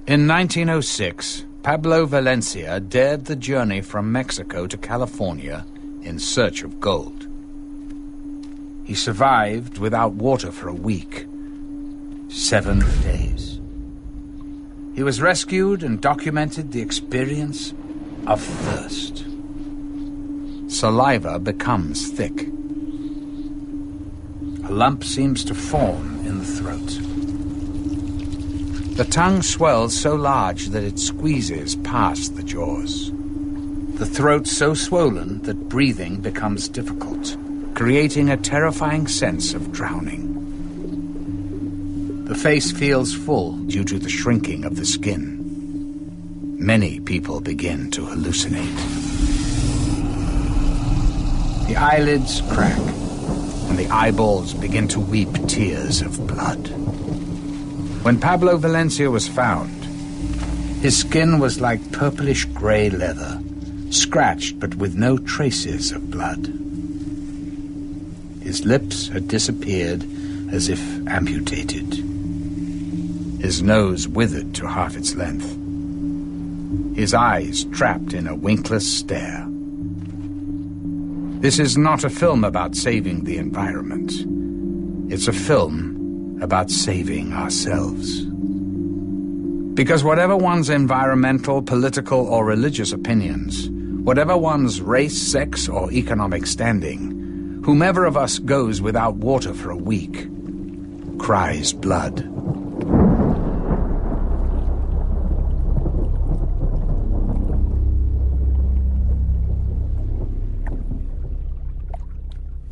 In 1906, Pablo Valencia dared the journey from Mexico to California in search of gold. He survived without water for a week, 7 days. He was rescued and documented the experience of thirst. Saliva becomes thick. A lump seems to form in the throat. The tongue swells so large that it squeezes past the jaws. The throat so swollen that breathing becomes difficult, creating a terrifying sense of drowning. The face feels full due to the shrinking of the skin. Many people begin to hallucinate. The eyelids crack, and the eyeballs begin to weep tears of blood. When Pablo Valencia was found, his skin was like purplish gray leather, scratched but with no traces of blood. His lips had disappeared as if amputated. His nose withered to half its length. His eyes trapped in a winkless stare. This is not a film about saving the environment. It's a film about saving ourselves. Because whatever one's environmental, political, or religious opinions, whatever one's race, sex, or economic standing, whomever of us goes without water for a week cries blood.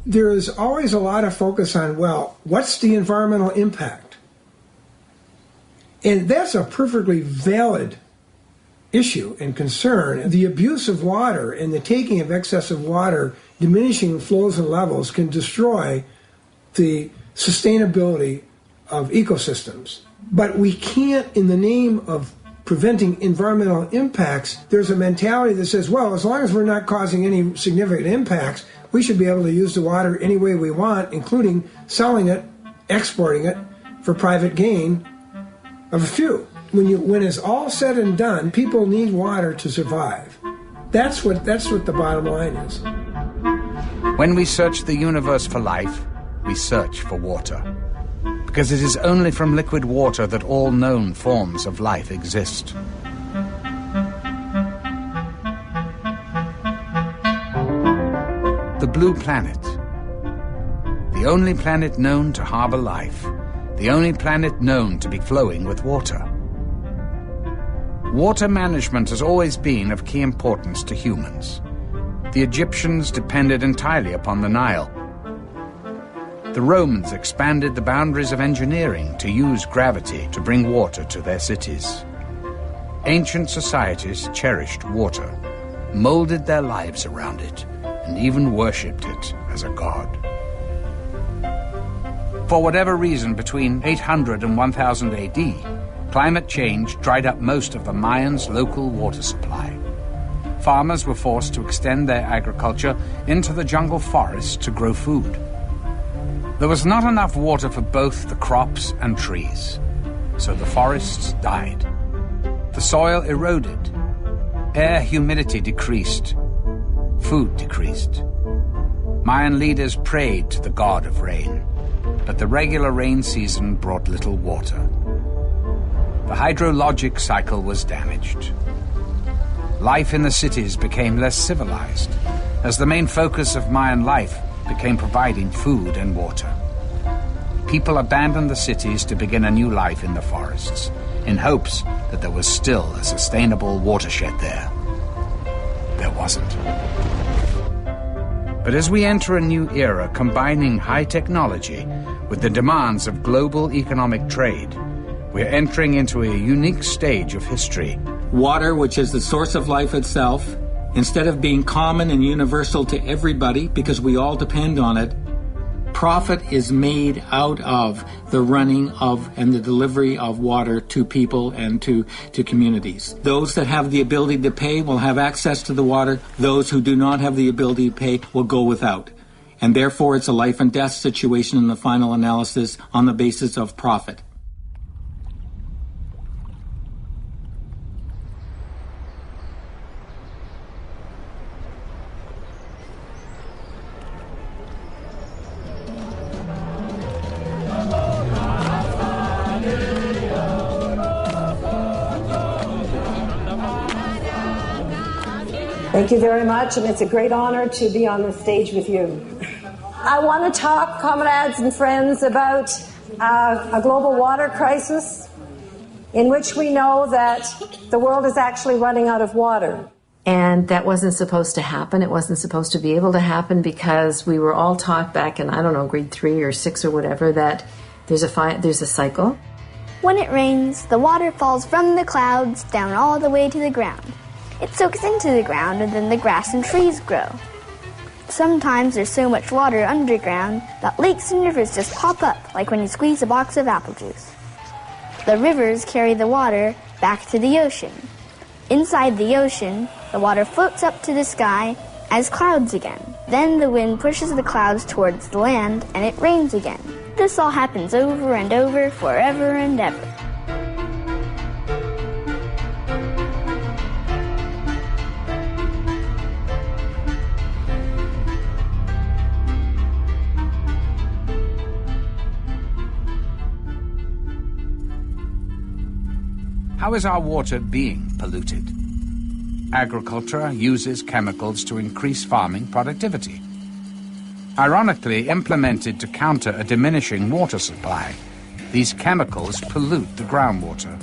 There is always a lot of focus on, well, what's the environmental impact? And that's a perfectly valid issue and concern. The abuse of water and the taking of excessive water, diminishing flows and levels, can destroy the sustainability of ecosystems. But we can't, in the name of preventing environmental impacts, there's a mentality that says, well, as long as we're not causing any significant impacts, we should be able to use the water any way we want, including selling it, exporting it for private gain of a few. When it's all said and done, people need water to survive. That's what the bottom line is. When we search the universe for life, we search for water. Because it is only from liquid water that all known forms of life exist. The blue planet. The only planet known to harbor life. The only planet known to be flowing with water. Water management has always been of key importance to humans. The Egyptians depended entirely upon the Nile. The Romans expanded the boundaries of engineering to use gravity to bring water to their cities. Ancient societies cherished water, molded their lives around it, and even worshipped it as a god. For whatever reason, between 800 and 1000 AD, climate change dried up most of the Mayans' local water supply. Farmers were forced to extend their agriculture into the jungle forests to grow food. There was not enough water for both the crops and trees, so the forests died. The soil eroded, air humidity decreased, food decreased. Mayan leaders prayed to the god of rain, but the regular rain season brought little water. The hydrologic cycle was damaged. Life in the cities became less civilized, as the main focus of Mayan life became providing food and water. People abandoned the cities to begin a new life in the forests, in hopes that there was still a sustainable watershed there. there wasn't. But as we enter a new era combining high technology with the demands of global economic trade, we're entering into a unique stage of history. Water, which is the source of life itself, instead of being common and universal to everybody because we all depend on it, profit is made out of the running of and the delivery of water to people and to communities. Those that have the ability to pay will have access to the water. Those who do not have the ability to pay will go without. And therefore, it's a life and death situation in the final analysis on the basis of profit. Thank you very much, and it's a great honor to be on the stage with you. I want to talk, comrades and friends, about a global water crisis in which we know that the world is actually running out of water. And that wasn't supposed to happen. It wasn't supposed to be able to happen because we were all taught back in, I don't know, grade 3 or 6 or whatever, that there's a cycle. When it rains, the water falls from the clouds down all the way to the ground. It soaks into the ground and then the grass and trees grow. Sometimes there's so much water underground that lakes and rivers just pop up like when you squeeze a box of apple juice. The rivers carry the water back to the ocean. Inside the ocean, the water floats up to the sky as clouds again. Then the wind pushes the clouds towards the land and it rains again. This all happens over and over, forever and ever. How is our water being polluted? Agriculture uses chemicals to increase farming productivity. Ironically, implemented to counter a diminishing water supply, these chemicals pollute the groundwater.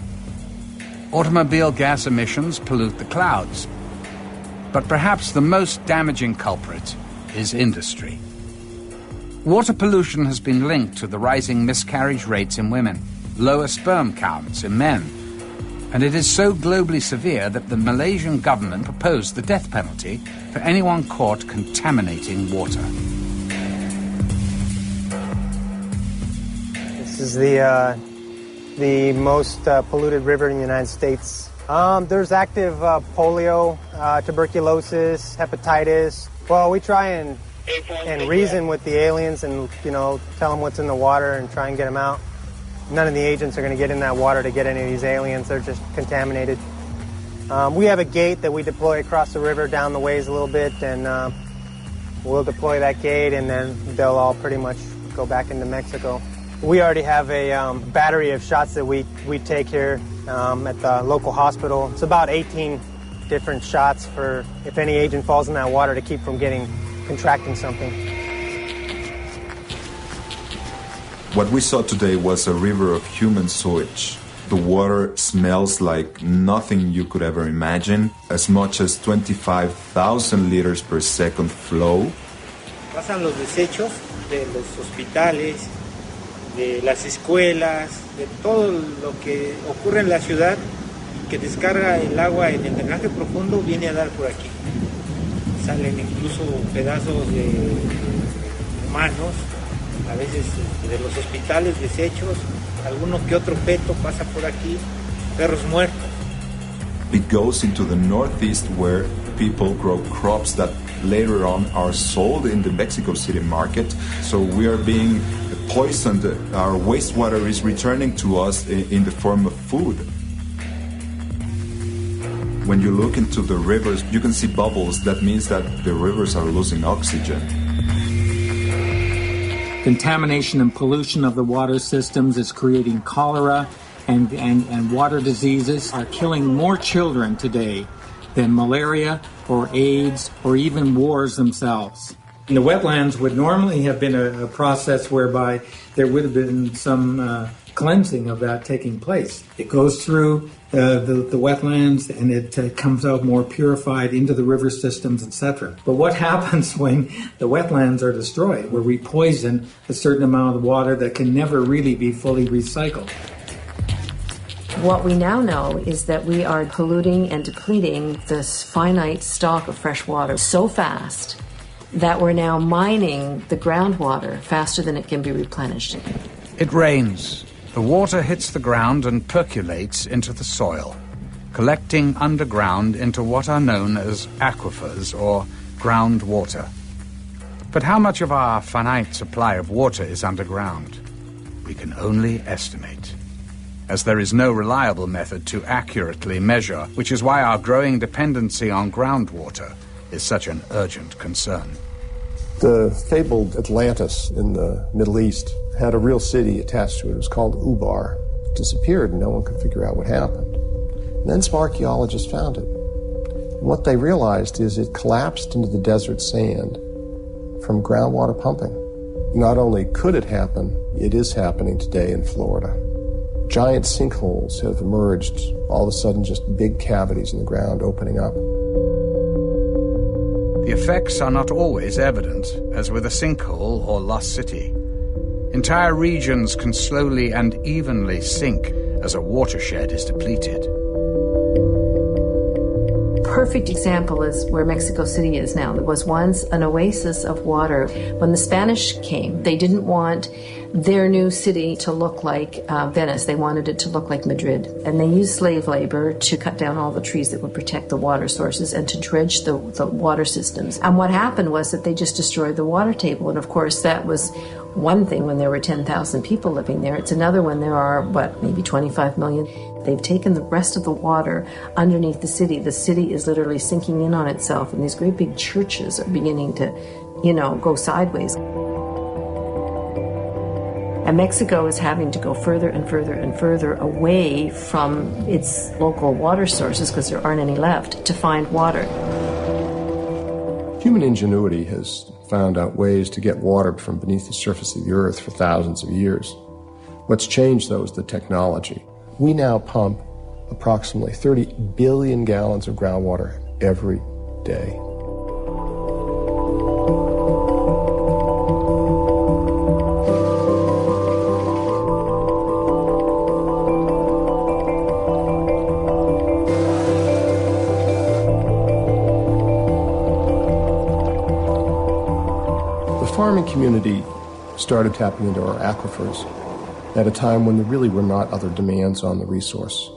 Automobile gas emissions pollute the clouds. But perhaps the most damaging culprit is industry. Water pollution has been linked to the rising miscarriage rates in women, lower sperm counts in men, and it is so globally severe that the Malaysian government proposed the death penalty for anyone caught contaminating water. This is the most polluted river in the United States. There's active polio, tuberculosis, hepatitis. Well, we try and reason with the aliens and, tell them what's in the water and try and get them out. None of the agents are going to get in that water to get any of these aliens. They're just contaminated. We have a gate that we deploy across the river down the ways a little bit, and we'll deploy that gate, and then they'll all pretty much go back into Mexico. We already have a battery of shots that we take here at the local hospital. It's about 18 different shots for if any agent falls in that water to keep from contracting something. What we saw today was a river of human sewage. The water smells like nothing you could ever imagine, as much as 25,000 liters per second flow. Pasan los desechos de los hospitales, de las escuelas, de todo lo que ocurre en la ciudad y que descarga el agua en el drenaje profundo viene a dar por aquí. Salen incluso pedazos de humanos, a veces de los hospitales, desechos, alguno que otro peto pasa por aquí, perros muertos. It goes into the northeast where people grow crops that later on are sold in the Mexico City market. So we are being poisoned. Our wastewater is returning to us in the form of food. When you look into the rivers, you can see bubbles. That means that the rivers are losing oxygen. Contamination and pollution of the water systems is creating cholera and water diseases are killing more children today than malaria or AIDS or even wars themselves. And the wetlands would normally have been a process whereby there would have been some cleansing of that taking place. It goes through the wetlands and it comes out more purified into the river systems, etc. But what happens when the wetlands are destroyed, where we poison a certain amount of water that can never really be fully recycled? What we now know is that we are polluting and depleting this finite stock of fresh water so fast that we're now mining the groundwater faster than it can be replenished. It rains. The water hits the ground and percolates into the soil, collecting underground into what are known as aquifers or groundwater. But how much of our finite supply of water is underground? We can only estimate, as there is no reliable method to accurately measure, which is why our growing dependency on groundwater is such an urgent concern. The fabled Atlantis in the Middle East had a real city attached to it. It was called Ubar. It disappeared and no one could figure out what happened. And then some archaeologists found it. And what they realized is it collapsed into the desert sand from groundwater pumping. Not only could it happen, it is happening today in Florida. Giant sinkholes have emerged, all of a sudden just big cavities in the ground opening up. The effects are not always evident, as with a sinkhole or lost city. Entire regions can slowly and evenly sink as a watershed is depleted. Perfect example is where Mexico City is now. There was once an oasis of water. When the Spanish came, they didn't want their new city to look like Venice. They wanted it to look like Madrid. And they used slave labor to cut down all the trees that would protect the water sources and to dredge the water systems. And what happened was that they just destroyed the water table. And of course, that was one thing when there were 10,000 people living there. It's another when there are, maybe 25 million. They've taken the rest of the water underneath the city. The city is literally sinking in on itself, and these great big churches are beginning to, go sideways. And Mexico is having to go further and further and further away from its local water sources, because there aren't any left, to find water. Human ingenuity has found out ways to get water from beneath the surface of the earth for thousands of years. What's changed, though, is the technology. We now pump approximately 30 billion gallons of groundwater every day. The farming community started tapping into our aquifers at a time when there really were not other demands on the resource.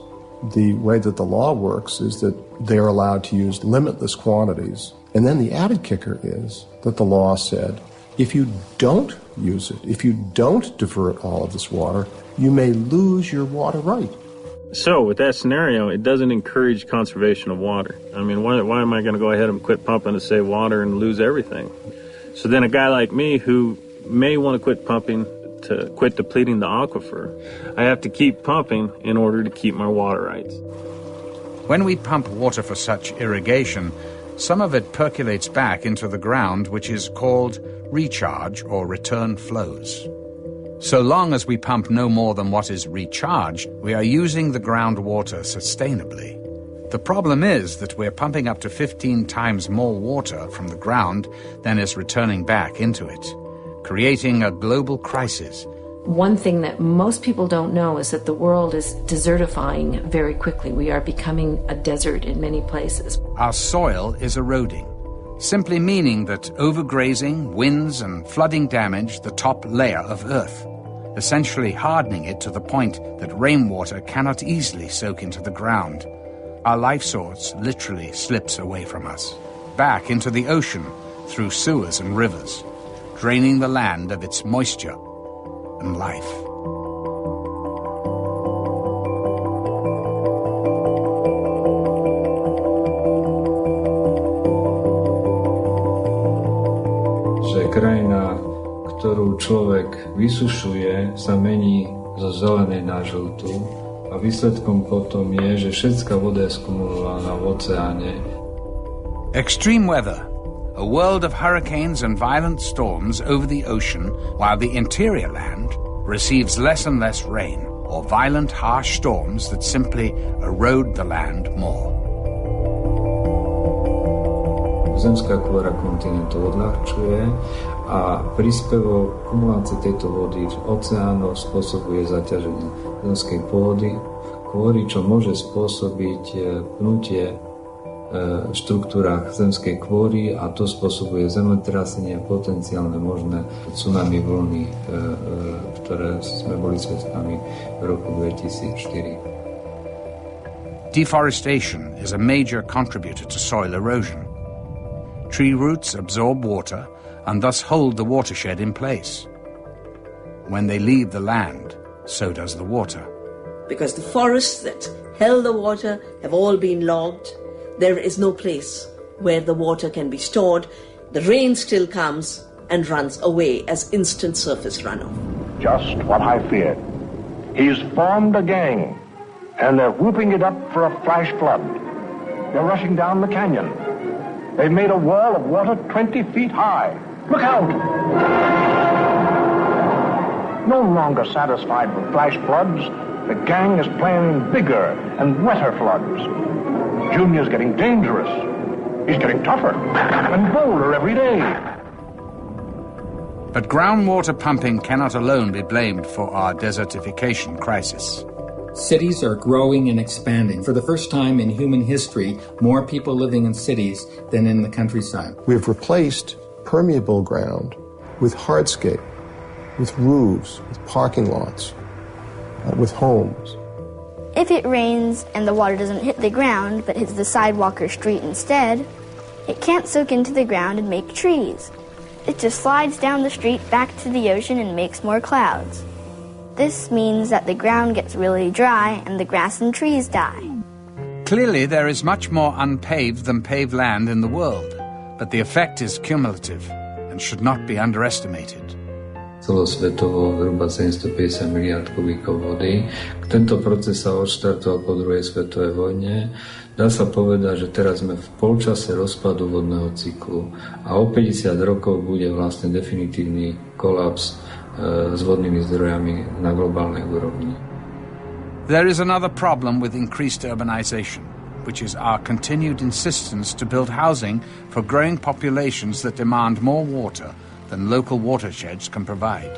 The way that the law works is that they're allowed to use limitless quantities. And then the added kicker is that the law said, if you don't use it, if you don't divert all of this water, you may lose your water right. So with that scenario, it doesn't encourage conservation of water. I mean, why am I going to go ahead and quit pumping to save water and lose everything? So then a guy like me who may want to quit pumping to quit depleting the aquifer, I have to keep pumping in order to keep my water rights. When we pump water for such irrigation, some of it percolates back into the ground, which is called recharge or return flows. So long as we pump no more than what is recharged, we are using the groundwater sustainably. The problem is that we're pumping up to 15 times more water from the ground than is returning back into it, creating a global crisis. One thing that most people don't know is that the world is desertifying very quickly. We are becoming a desert in many places. Our soil is eroding, simply meaning that overgrazing, winds, and flooding damage the top layer of earth, essentially hardening it to the point that rainwater cannot easily soak into the ground. Our life source literally slips away from us, back into the ocean through sewers and rivers, draining the land of its moisture and life. Že krajina, ktorú človek vysušuje, sa mení zo zelenej na žltú a výsledkom potom je, že všetká voda je skumulovaná v oceáne. Extreme weather. A world of hurricanes and violent storms over the ocean, while the interior land receives less and less rain. or violent, harsh storms that simply erode the land more. Zemská kôra kontinentu odľahčuje a príspevok kumulácie tejto vody v oceánoch spôsobuje zaťaženie zemskej pôdy, kôry, čo môže spôsobiť pnutie v štruktúrach zemskej kôry a to spôsobuje zemetrasenie a potenciálne možné tsunami vlny, ktoré sme boli svedkami v roku 2004. Deforestation is a major contributor to soil erosion. Tree roots absorb water and thus hold the watershed in place. When they leave the land, so does the water. Because the forests that held the water have all been logged, there is no place where the water can be stored. The rain still comes and runs away as instant surface runoff. Just what I feared. He's formed a gang, and they're whooping it up for a flash flood. They're rushing down the canyon. They've made a wall of water 20 feet high. Look out! No longer satisfied with flash floods, the gang is planning bigger and wetter floods. Junior's getting dangerous. He's getting tougher and bolder every day. But groundwater pumping cannot alone be blamed for our desertification crisis. Cities are growing and expanding. For the first time in human history, more people living in cities than in the countryside. We've replaced permeable ground with hardscape, with roofs, with parking lots, with homes. If it rains and the water doesn't hit the ground but hits the sidewalk or street instead, it can't soak into the ground and make trees. It just slides down the street back to the ocean and makes more clouds. This means that the ground gets really dry and the grass and trees die. Clearly, there is much more unpaved than paved land in the world, but the effect is cumulative and should not be underestimated. Celosvetovo zhruba 750 miliard kubíkov vody. Tento proces sa odštartoval po druhej svetovej vojne. Dá sa povedať, že teraz sme v polčase rozpadu vodného cyklu a o 50 rokov bude vlastne definitívny kolaps s vodnými zdrojami na globálnej úrovni. There is another problem with increased urbanization, which is our continued insistence to build housing for growing populations that demand more water than local watersheds can provide.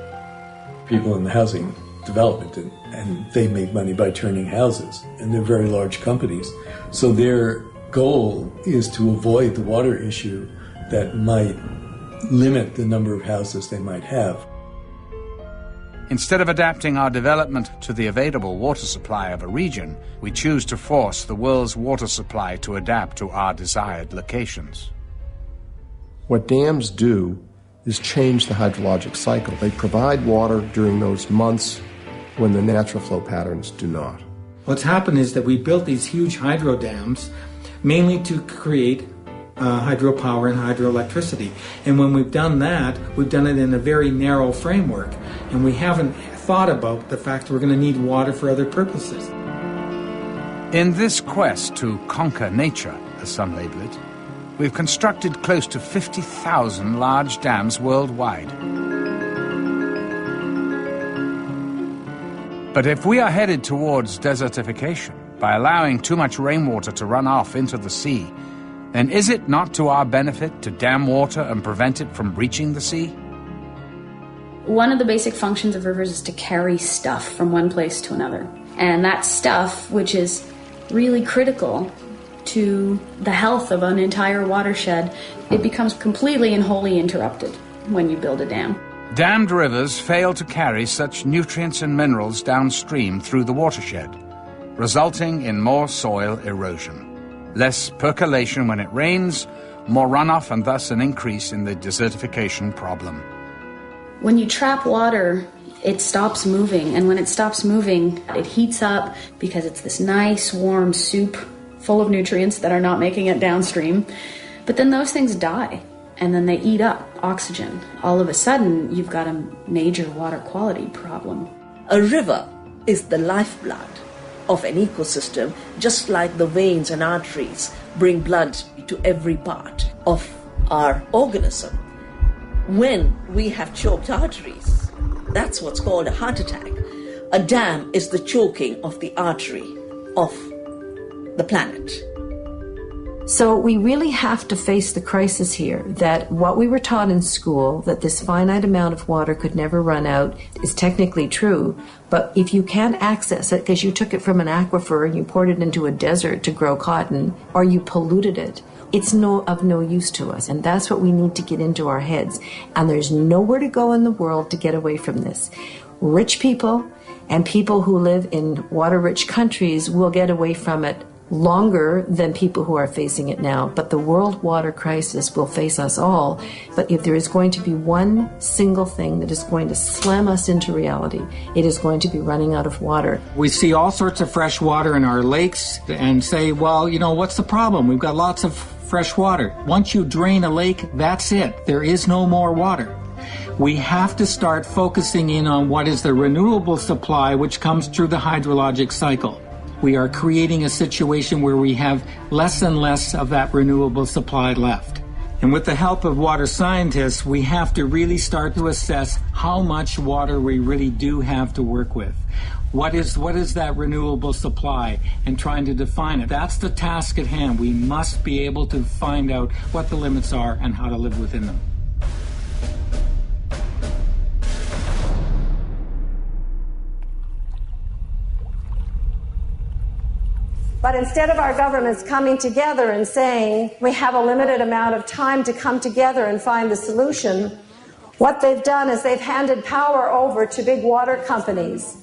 People in the housing development, and they make money by turning houses, and they're very large companies. So their goal is to avoid the water issue that might limit the number of houses they might have. Instead of adapting our development to the available water supply of a region, we choose to force the world's water supply to adapt to our desired locations. What dams do is change the hydrologic cycle. They provide water during those months when the natural flow patterns do not. What's happened is that we built these huge hydro dams mainly to create hydropower and hydroelectricity. And when we've done that, we've done it in a very narrow framework. And we haven't thought about the fact that we're going to need water for other purposes. In this quest to conquer nature, as some label it, we've constructed close to 50,000 large dams worldwide. But if we are headed towards desertification by allowing too much rainwater to run off into the sea, then is it not to our benefit to dam water and prevent it from reaching the sea? One of the basic functions of rivers is to carry stuff from one place to another. And that stuff, which is really critical to the health of an entire watershed, it becomes completely and wholly interrupted when you build a dam. Dammed rivers fail to carry such nutrients and minerals downstream through the watershed, resulting in more soil erosion. Less percolation when it rains, more runoff, and thus an increase in the desertification problem. When you trap water, it stops moving, and when it stops moving, it heats up because it's this nice, warm soup full of nutrients that are not making it downstream. But then those things die, and then they eat up oxygen. All of a sudden, you've got a major water quality problem. A river is the lifeblood of an ecosystem, just like the veins and arteries bring blood to every part of our organism. When we have choked arteries, that's what's called a heart attack. A dam is the choking of the artery of the planet. So we really have to face the crisis here that what we were taught in school, that this finite amount of water could never run out, is technically true. But if you can't access it because you took it from an aquifer and you poured it into a desert to grow cotton, or you polluted it, it's of no use to us. And that's what we need to get into our heads. And there's nowhere to go in the world to get away from this. Rich people and people who live in water-rich countries will get away from it longer than people who are facing it now. But the world water crisis will face us all. But if there is going to be one single thing that is going to slam us into reality, it is going to be running out of water. We see all sorts of fresh water in our lakes and say, well, what's the problem? We've got lots of fresh water. Once you drain a lake, that's it. There is no more water. We have to start focusing in on what is the renewable supply, which comes through the hydrologic cycle. We are creating a situation where we have less and less of that renewable supply left. And with the help of water scientists, we have to really start to assess how much water we really do have to work with. What is that renewable supply, and trying to define it. That's the task at hand. We must be able to find out what the limits are and how to live within them. But instead of our governments coming together and saying, we have a limited amount of time to come together and find the solution, what they've done is they've handed power over to big water companies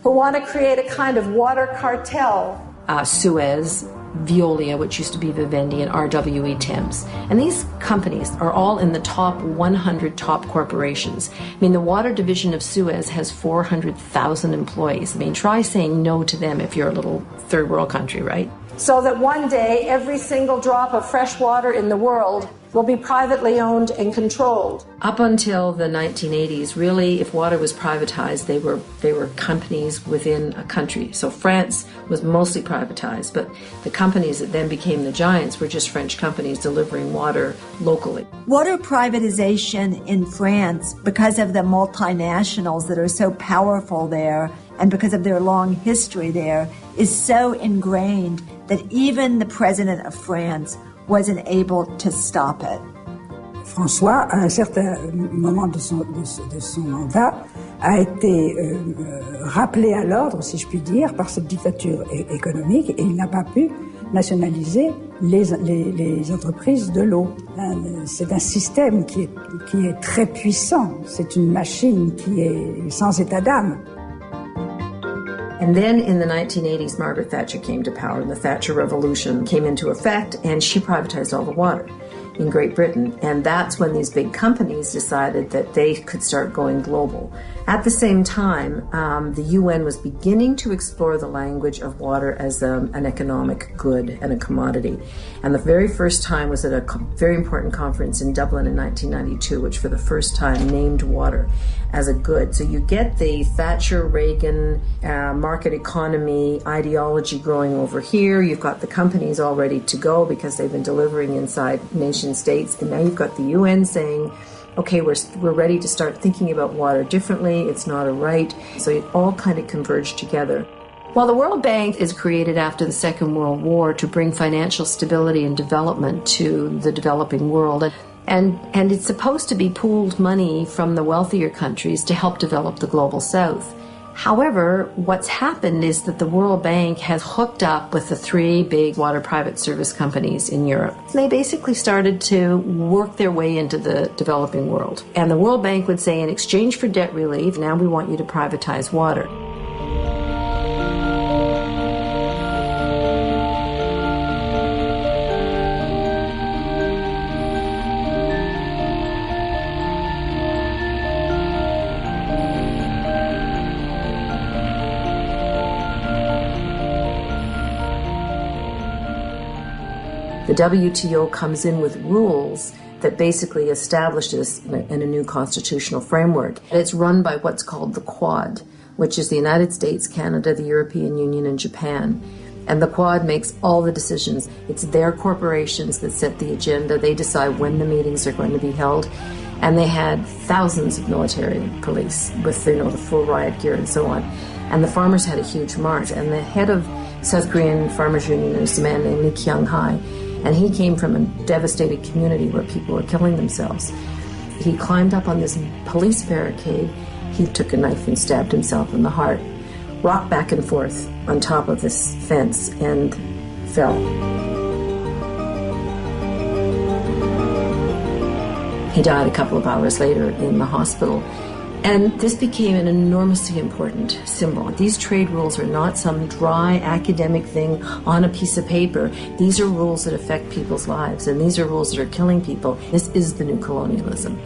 who want to create a kind of water cartel. Suez, Veolia, which used to be Vivendi, and RWE Thames. And these companies are all in the top 100 top corporations. I mean, the water division of Suez has 400,000 employees. I mean, try saying no to them if you're a little third world country, right? So that one day, every single drop of fresh water in the world will be privately owned and controlled. Up until the 1980s, really, if water was privatized, they were companies within a country. So France was mostly privatized, but the companies that then became the giants were just French companies delivering water locally. Water privatization in France, because of the multinationals that are so powerful there, and because of their long history there, is so ingrained that even the president of France wasn't able to stop it. François, à un certain moment de son mandat, a été rappelé à l'ordre, si je puis dire, par cette dictature économique, et il n'a pas pu nationaliser les entreprises de l'eau. C'est un système qui est très puissant. C'est une machine qui est sans état d'âme. And then in the 1980s, Margaret Thatcher came to power, and the Thatcher Revolution came into effect, and she privatized all the water in Great Britain. And that's when these big companies decided that they could start going global. At the same time, the UN was beginning to explore the language of water as an economic good and a commodity. And the very first time was at a very important conference in Dublin in 1992, which for the first time named water as a good. So you get the Thatcher-Reagan market economy ideology growing over here. You've got the companies all ready to go because they've been delivering inside nation states. And now you've got the UN saying, okay, we're ready to start thinking about water differently. It's not a right. So it all kind of converged together. Well, the World Bank is created after the Second World War to bring financial stability and development to the developing world. And it's supposed to be pooled money from the wealthier countries to help develop the global south. However, what's happened is that the World Bank has hooked up with the three big water private service companies in Europe. They basically started to work their way into the developing world. And the World Bank would say, in exchange for debt relief, now we want you to privatize water. The WTO comes in with rules that basically establishes in a new constitutional framework. It's run by what's called the Quad, which is the United States, Canada, the European Union, and Japan. And the Quad makes all the decisions. It's their corporations that set the agenda. They decide when the meetings are going to be held. And they had thousands of military police with the full riot gear and so on. And the farmers had a huge march. And the head of South Korean Farmers Union is a man named Lee Kyung-hae. And he came from a devastated community where people were killing themselves. He climbed up on this police barricade. He took a knife and stabbed himself in the heart, rocked back and forth on top of this fence, and fell. He died a couple of hours later in the hospital. And this became an enormously important symbol. These trade rules are not some dry academic thing on a piece of paper. These are rules that affect people's lives, and these are rules that are killing people. This is the new colonialism.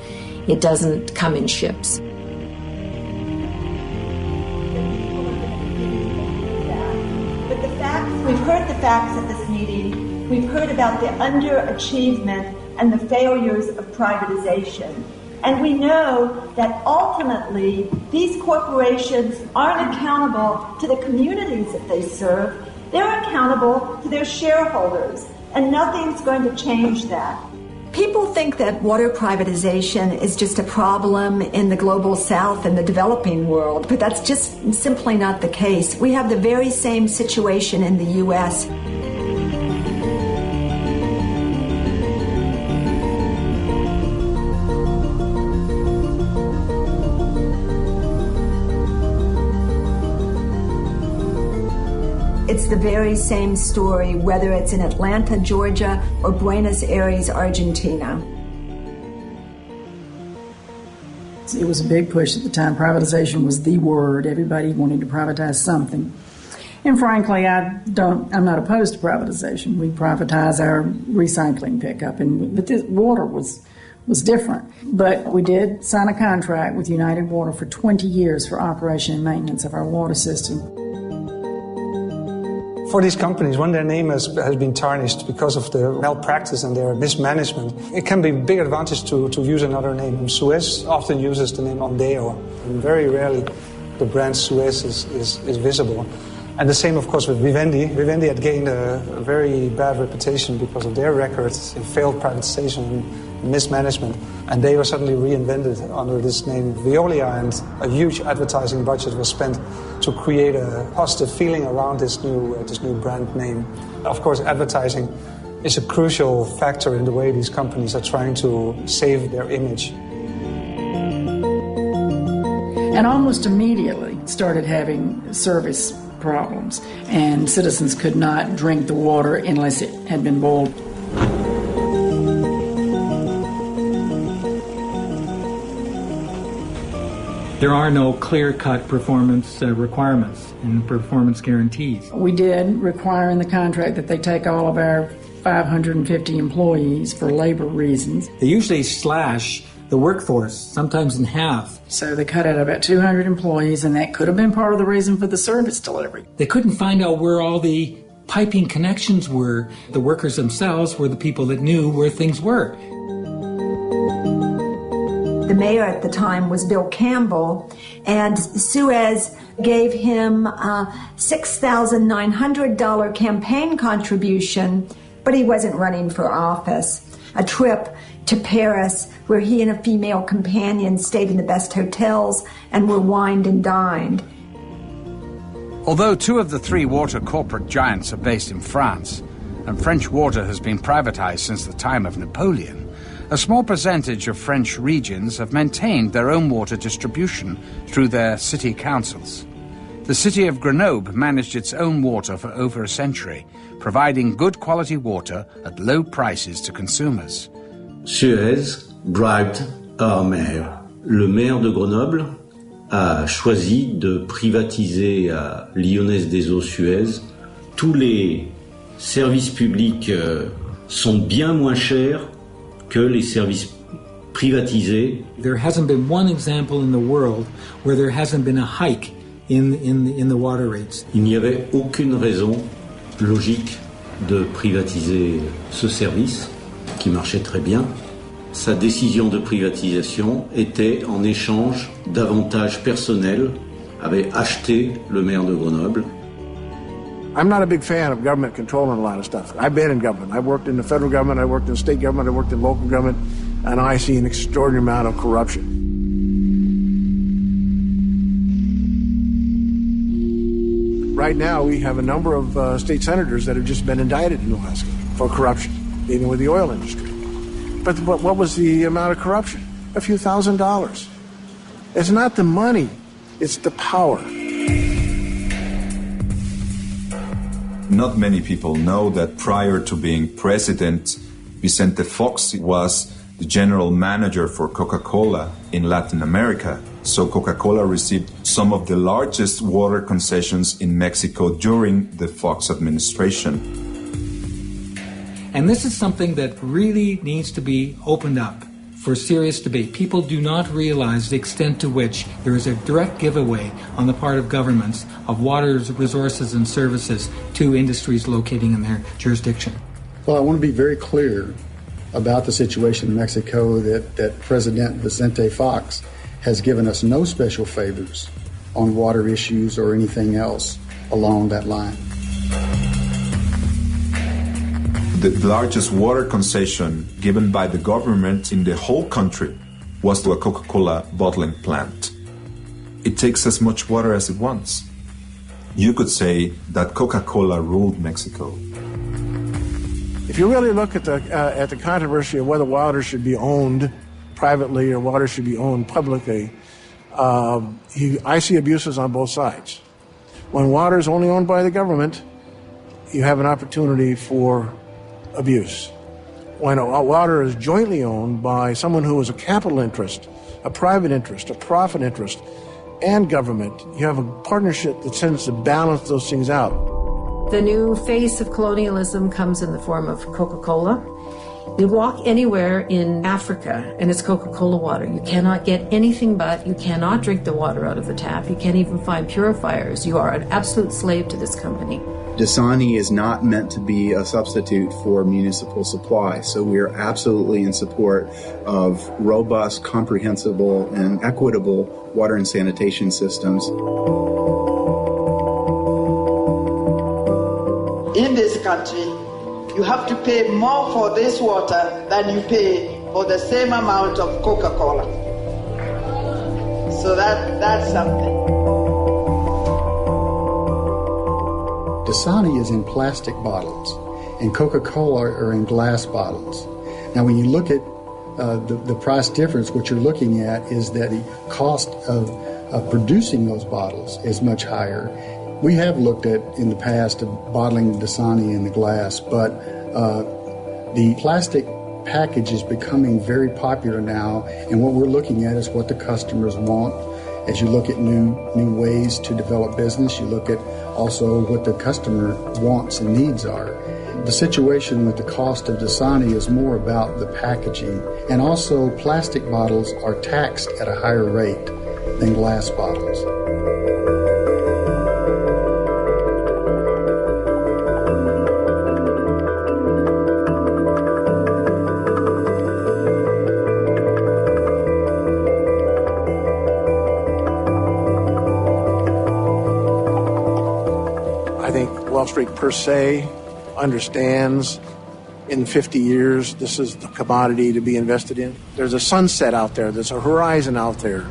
It doesn't come in ships. But the facts, we've heard the facts at this meeting. We've heard about the underachievement and the failures of privatization. And we know that ultimately these corporations aren't accountable to the communities that they serve. They're accountable to their shareholders, and nothing's going to change that. People think that water privatization is just a problem in the global south and the developing world, but that's just simply not the case. We have the very same situation in the U.S. It's the very same story, whether it's in Atlanta, Georgia, or Buenos Aires, Argentina. It was a big push at the time. Privatization was the word. Everybody wanted to privatize something. And frankly, I'm not opposed to privatization. We privatize our recycling pickup, but this water was different. But we did sign a contract with United Water for 20 years for operation and maintenance of our water system. For these companies, when their name has been tarnished because of their malpractice and their mismanagement, it can be a big advantage to use another name. Suez often uses the name Ondeo, and very rarely the brand Suez is visible. And the same, of course, with Vivendi. Vivendi had gained a very bad reputation because of their records in failed privatization and mismanagement. And they were suddenly reinvented under this name Veolia, and a huge advertising budget was spent to create a positive feeling around this new brand name. Of course, advertising is a crucial factor in the way these companies are trying to save their image. And almost immediately started having service problems, and citizens could not drink the water unless it had been boiled. There are no clear-cut performance requirements and performance guarantees. We did require in the contract that they take all of our 550 employees for labor reasons. They usually slash the workforce, sometimes in half. So they cut out about 200 employees, and that could have been part of the reason for the service delivery. They couldn't find out where all the piping connections were. The workers themselves were the people that knew where things were. The mayor at the time was Bill Campbell, and Suez gave him a $6,900 campaign contribution, but he wasn't running for office. A trip to Paris where he and a female companion stayed in the best hotels and were wined and dined. Although 2 of the 3 water corporate giants are based in France, and French water has been privatized since the time of Napoleon, a small percentage of French regions have maintained their own water distribution through their city councils. The city of Grenoble managed its own water for over a century, providing good quality water at low prices to consumers. Suez bribed our mayor. Le maire de Grenoble a choisi de privatiser à Lyonnaise des Eaux Suez. Tous les services publics sont bien moins chers que les services privatisés. There hasn't been one example in the world where there hasn't been a hike in the water rates. Il n'y avait aucune raison logique de privatiser ce service qui marchait très bien. Sa décision de privatisation était en échange d'avantages personnels, avait acheté le maire de Grenoble. I'm not a big fan of government controlling a lot of stuff. I've been in government. I've worked in the federal government, I worked in state government, I worked in local government, and I see an extraordinary amount of corruption. Right now, we have a number of state senators that have just been indicted in Alaska for corruption, even with the oil industry. But what was the amount of corruption? A few $1,000s. It's not the money, it's the power. Not many people know that prior to being president, Vicente Fox was the general manager for Coca-Cola in Latin America. So Coca-Cola received some of the largest water concessions in Mexico during the Fox administration. And this is something that really needs to be opened up for serious debate. People do not realize the extent to which there is a direct giveaway on the part of governments of water resources and services to industries locating in their jurisdiction. Well, I want to be very clear about the situation in Mexico that President Vicente Fox has given us no special favors on water issues or anything else along that line. The largest water concession given by the government in the whole country was to a Coca-Cola bottling plant. It takes as much water as it wants. You could say that Coca-Cola ruled Mexico. If you really look at the controversy of whether water should be owned privately or water should be owned publicly, I see abuses on both sides. When water is only owned by the government, you have an opportunity for abuse. When water is jointly owned by someone who is a capital interest, a private interest, a profit interest, and government, you have a partnership that tends to balance those things out. The new face of colonialism comes in the form of Coca-Cola. You walk anywhere in Africa and it's Coca-Cola water. You cannot get anything but. You cannot drink the water out of the tap. You can't even find purifiers. You are an absolute slave to this company. Dasani is not meant to be a substitute for municipal supply, so we are absolutely in support of robust, comprehensible, and equitable water and sanitation systems. In this country, you have to pay more for this water than you pay for the same amount of Coca-Cola. So that's something. Dasani is in plastic bottles, and Coca-Cola are in glass bottles. Now, when you look at the price difference, what you're looking at is that the cost of producing those bottles is much higher. We have looked at, in the past, of bottling Dasani in the glass, but the plastic package is becoming very popular now, and what we're looking at is what the customers want. As you look at new ways to develop business, you look at also what the customer wants and needs are. The situation with the cost of Dasani is more about the packaging, and also plastic bottles are taxed at a higher rate than glass bottles. Wall Street per se understands in 50 years this is the commodity to be invested in. There's a sunset out there, there's a horizon out there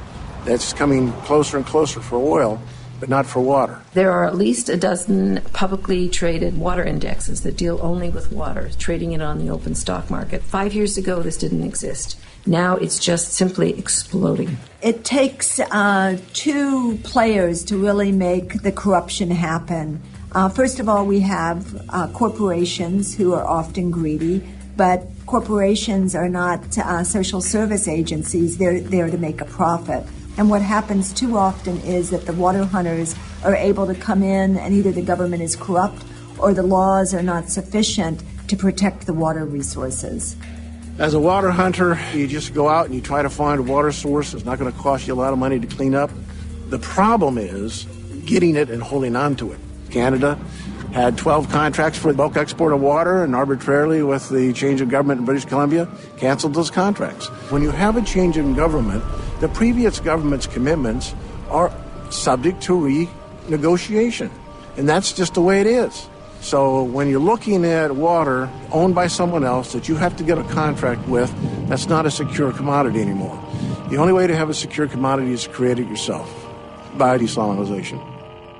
that's coming closer and closer for oil, but not for water. There are at least a dozen publicly traded water indexes that deal only with water, trading it on the open stock market. 5 years ago, this didn't exist. Now it's just simply exploding. It takes two players to really make the corruption happen. First of all, we have corporations who are often greedy, but corporations are not social service agencies. They're there to make a profit. And what happens too often is that the water hunters are able to come in and either the government is corrupt or the laws are not sufficient to protect the water resources. As a water hunter, you just go out and you try to find a water source. It's not going to cost you a lot of money to clean up. The problem is getting it and holding on to it. Canada had 12 contracts for bulk export of water, and arbitrarily, with the change of government in British Columbia, canceled those contracts. When you have a change in government, the previous government's commitments are subject to renegotiation, and that's just the way it is. So when you're looking at water owned by someone else that you have to get a contract with, that's not a secure commodity anymore. The only way to have a secure commodity is to create it yourself by de-Islamization.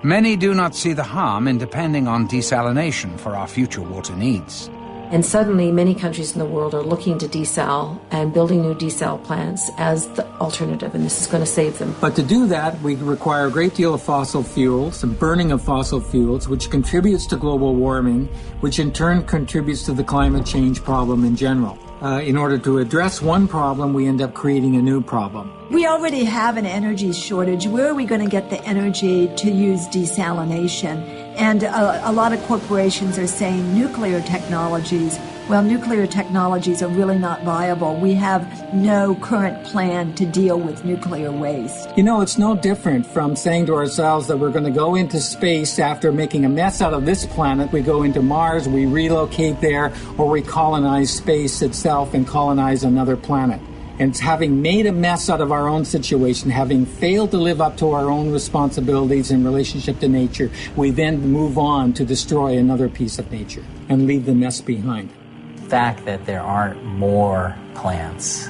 Many do not see the harm in depending on desalination for our future water needs. And suddenly, many countries in the world are looking to desal and building new desal plants as the alternative, and this is going to save them. But to do that, we require a great deal of fossil fuels, and burning of fossil fuels, which contributes to global warming, which in turn contributes to the climate change problem in general. In order to address one problem, we end up creating a new problem. We already have an energy shortage. Where are we going to get the energy to use desalination? And a lot of corporations are saying nuclear technologies. Well, nuclear technologies are really not viable. We have no current plan to deal with nuclear waste. You know, it's no different from saying to ourselves that we're going to go into space after making a mess out of this planet. We go into Mars, we relocate there, or we colonize space itself and colonize another planet. And having made a mess out of our own situation, having failed to live up to our own responsibilities in relationship to nature, we then move on to destroy another piece of nature and leave the mess behind. The fact that there aren't more plants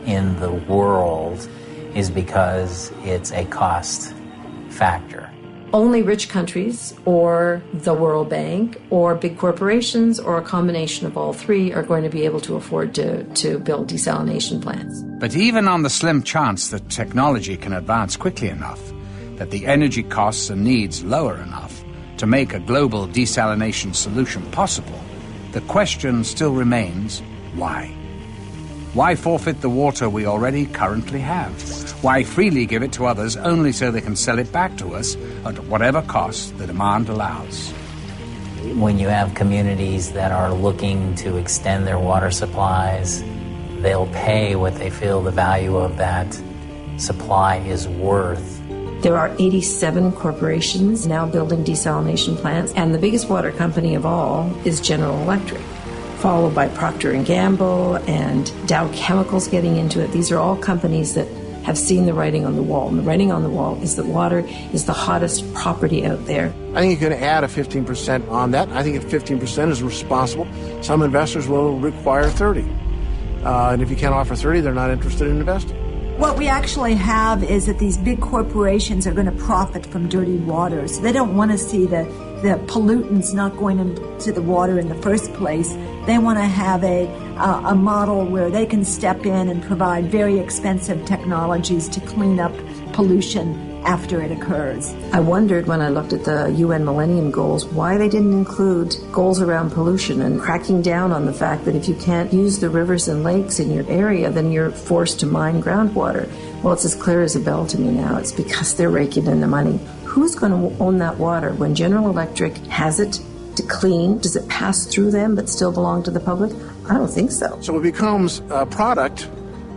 in the world is because it's a cost factor. Only rich countries or the World Bank or big corporations or a combination of all three are going to be able to afford to build desalination plants. But even on the slim chance that technology can advance quickly enough, that the energy costs and needs lower enough to make a global desalination solution possible, the question still remains, why? Why forfeit the water we already currently have? Why freely give it to others only so they can sell it back to us at whatever cost the demand allows? When you have communities that are looking to extend their water supplies, they'll pay what they feel the value of that supply is worth. There are 87 corporations now building desalination plants, and the biggest water company of all is General Electric, followed by Procter & Gamble and Dow Chemicals getting into it. These are all companies that have seen the writing on the wall, and the writing on the wall is that water is the hottest property out there. I think you can add a 15% on that. I think if 15% is responsible, some investors will require 30. And if you can't offer 30, they're not interested in investing. What we actually have is that these big corporations are going to profit from dirty water. So they don't want to see the pollutants not going into the water in the first place. They want to have a model where they can step in and provide very expensive technologies to clean up pollution after it occurs. I wondered when I looked at the UN Millennium Goals why they didn't include goals around pollution and cracking down on the fact that if you can't use the rivers and lakes in your area, then you're forced to mine groundwater. Well, it's as clear as a bell to me now. It's because they're raking in the money. Who's going to own that water? When General Electric has it to clean, does it pass through them but still belong to the public? I don't think so. So it becomes a product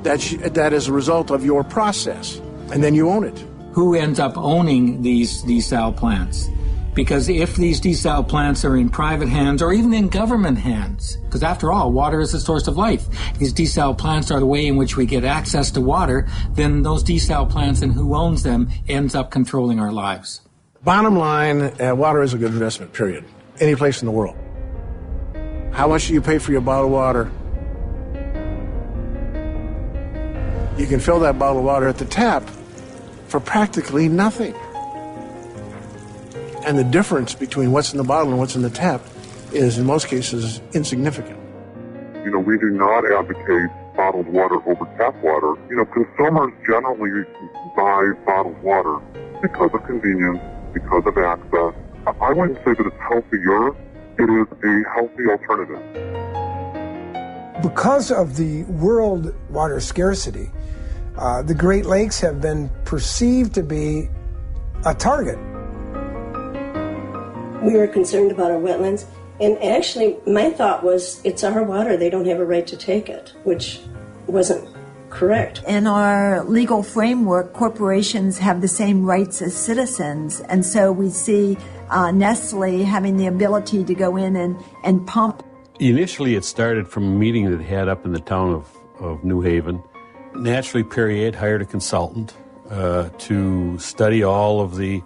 that is a result of your process, and then you own it. Who ends up owning these desal plants? Because if these desal plants are in private hands or even in government hands, because after all, water is the source of life. These desal plants are the way in which we get access to water, then those desal plants and who owns them ends up controlling our lives. Bottom line, water is a good investment, period. Any place in the world. How much do you pay for your bottled water? You can fill that bottle of water at the tap for practically nothing. And the difference between what's in the bottle and what's in the tap is, in most cases, insignificant. You know, we do not advocate bottled water over tap water. You know, consumers generally buy bottled water because of convenience, because of access. I wouldn't say that it's healthier. It is a healthy alternative. Because of the world water scarcity, the Great Lakes have been perceived to be a target. We were concerned about our wetlands, and actually my thought was it's our water, they don't have a right to take it, which wasn't correct. In our legal framework, corporations have the same rights as citizens, and so we see Nestle having the ability to go in and pump. Initially it started from a meeting that had up in the town of New Haven. Naturally, Perrier hired a consultant to study all of the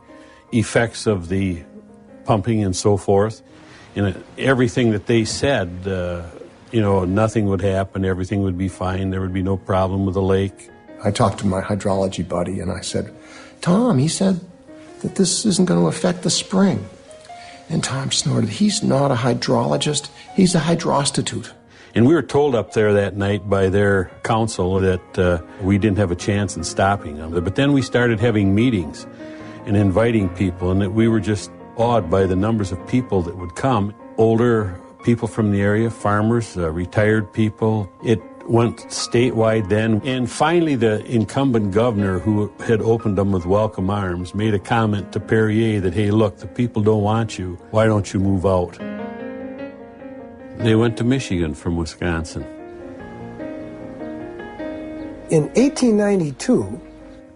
effects of the pumping and so forth. And everything that they said, nothing would happen, everything would be fine, there would be no problem with the lake. I talked to my hydrology buddy and I said, Tom, he said, that this isn't going to affect the spring. And Tom snorted, he's not a hydrologist, he's a hydrostitute. And we were told up there that night by their council that we didn't have a chance in stopping them. But then we started having meetings and inviting people, and that we were just awed by the numbers of people that would come. Older people from the area, farmers, retired people. It went statewide then. And finally, the incumbent governor, who had opened them with welcome arms, made a comment to Perrier that, hey, look, the people don't want you. Why don't you move out? They went to Michigan from Wisconsin. In 1892,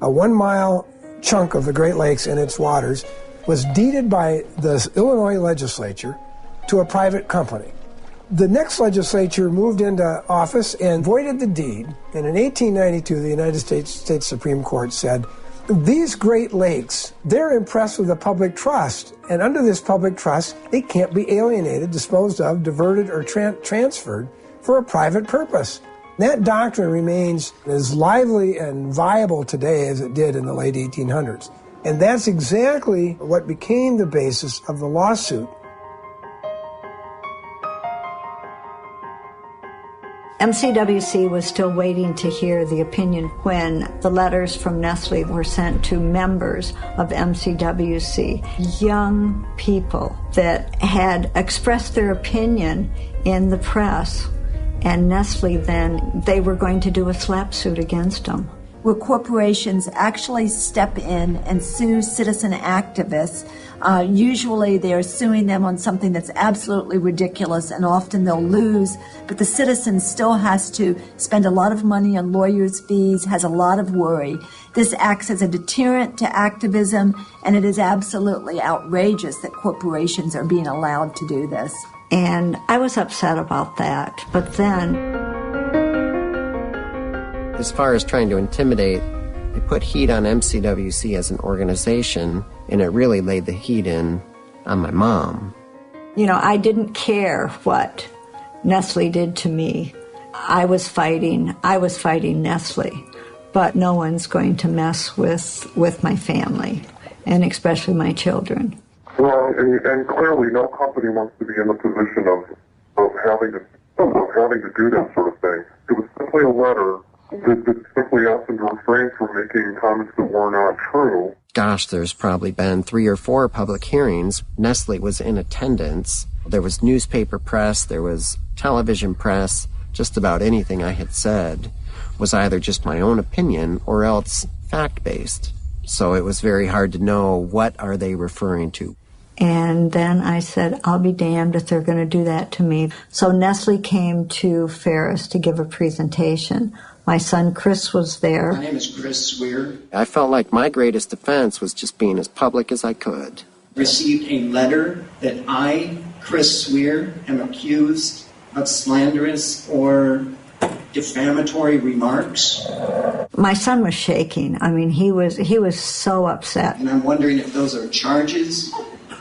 a 1-mile chunk of the Great Lakes and its waters was deeded by the Illinois legislature to a private company. The next legislature moved into office and voided the deed, and in 1892 the United States Supreme Court said, these Great Lakes, they're impressed with the public trust, and under this public trust, they can't be alienated, disposed of, diverted, or transferred for a private purpose. That doctrine remains as lively and viable today as it did in the late 1800s. And that's exactly what became the basis of the lawsuit. MCWC was still waiting to hear the opinion when the letters from Nestle were sent to members of MCWC, young people that had expressed their opinion in the press, and Nestle then, they were going to do a slap suit against them. Where corporations actually step in and sue citizen activists. Usually they're suing them on something that's absolutely ridiculous, and often they'll lose, but the citizen still has to spend a lot of money on lawyers' fees, has a lot of worry. This acts as a deterrent to activism, and it is absolutely outrageous that corporations are being allowed to do this. And I was upset about that, but then... As far as trying to intimidate, they put heat on MCWC as an organization, and it really laid the heat in on my mom. You know, I didn't care what Nestle did to me. I was fighting Nestle, but no one's going to mess with my family, and especially my children. Well, and clearly no company wants to be in the position of having to do that sort of thing. It was simply a letter that simply asked them to refrain from making comments that were not true. Gosh, there's probably been 3 or 4 public hearings. Nestle was in attendance. There was newspaper press, there was television press. Just about anything I had said was either just my own opinion or else fact-based. So it was very hard to know what are they referring to. And then I said, I'll be damned if they're going to do that to me. So Nestle came to Ferris to give a presentation. My son Chris was there. My name is Chris Swear. I felt like my greatest defense was just being as public as I could. Received a letter that I, Chris Swear, am accused of slanderous or defamatory remarks. My son was shaking. I mean, he was so upset. And I'm wondering if those are charges,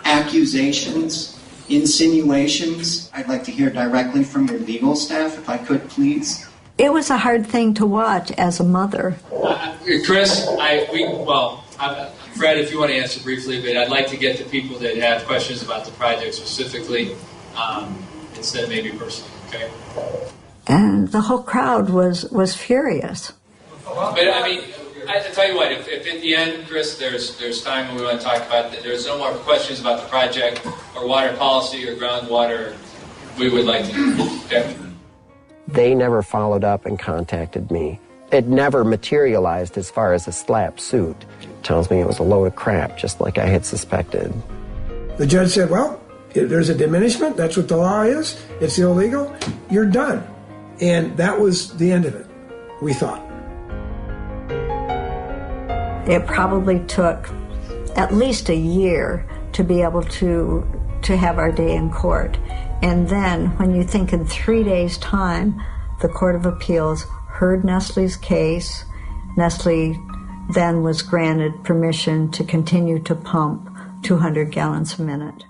accusations, insinuations. I'd like to hear directly from your legal staff, if I could, please. It was a hard thing to watch as a mother. Chris, Fred, if you want to answer briefly, but I'd like to get to people that have questions about the project specifically, instead of maybe personally, okay? And the whole crowd was furious. But I mean, I tell you what, if in the end, Chris, there's time when we want to talk about that, there's no more questions about the project or water policy or groundwater, we would like to, okay? They never followed up and contacted me. It never materialized as far as a slap suit. Tells me it was a load of crap, just like I had suspected. The judge said, well, if there's a diminishment, that's what the law is, it's illegal, you're done. And that was the end of it, we thought. It probably took at least a year to be able to have our day in court. And then, when you think in 3 days' time, the Court of Appeals heard Nestle's case. Nestle then was granted permission to continue to pump 200 gallons a minute.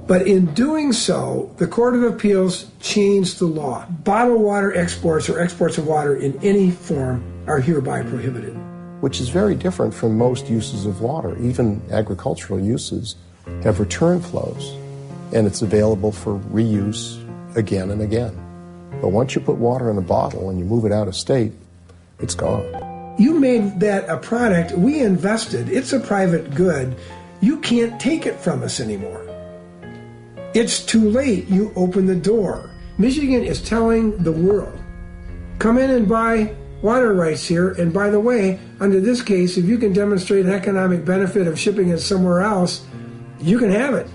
But in doing so, the Court of Appeals changed the law. Bottled water exports or exports of water in any form are hereby prohibited. which is very different from most uses of water. Even agricultural uses have return flows, and it's available for reuse again and again. But once you put water in a bottle and you move it out of state, it's gone. You made that a product. We invested. It's a private good. You can't take it from us anymore. It's too late. You open the door. Michigan is telling the world, come in and buy water rights here. And by the way, under this case, if you can demonstrate an economic benefit of shipping it somewhere else, you can have it.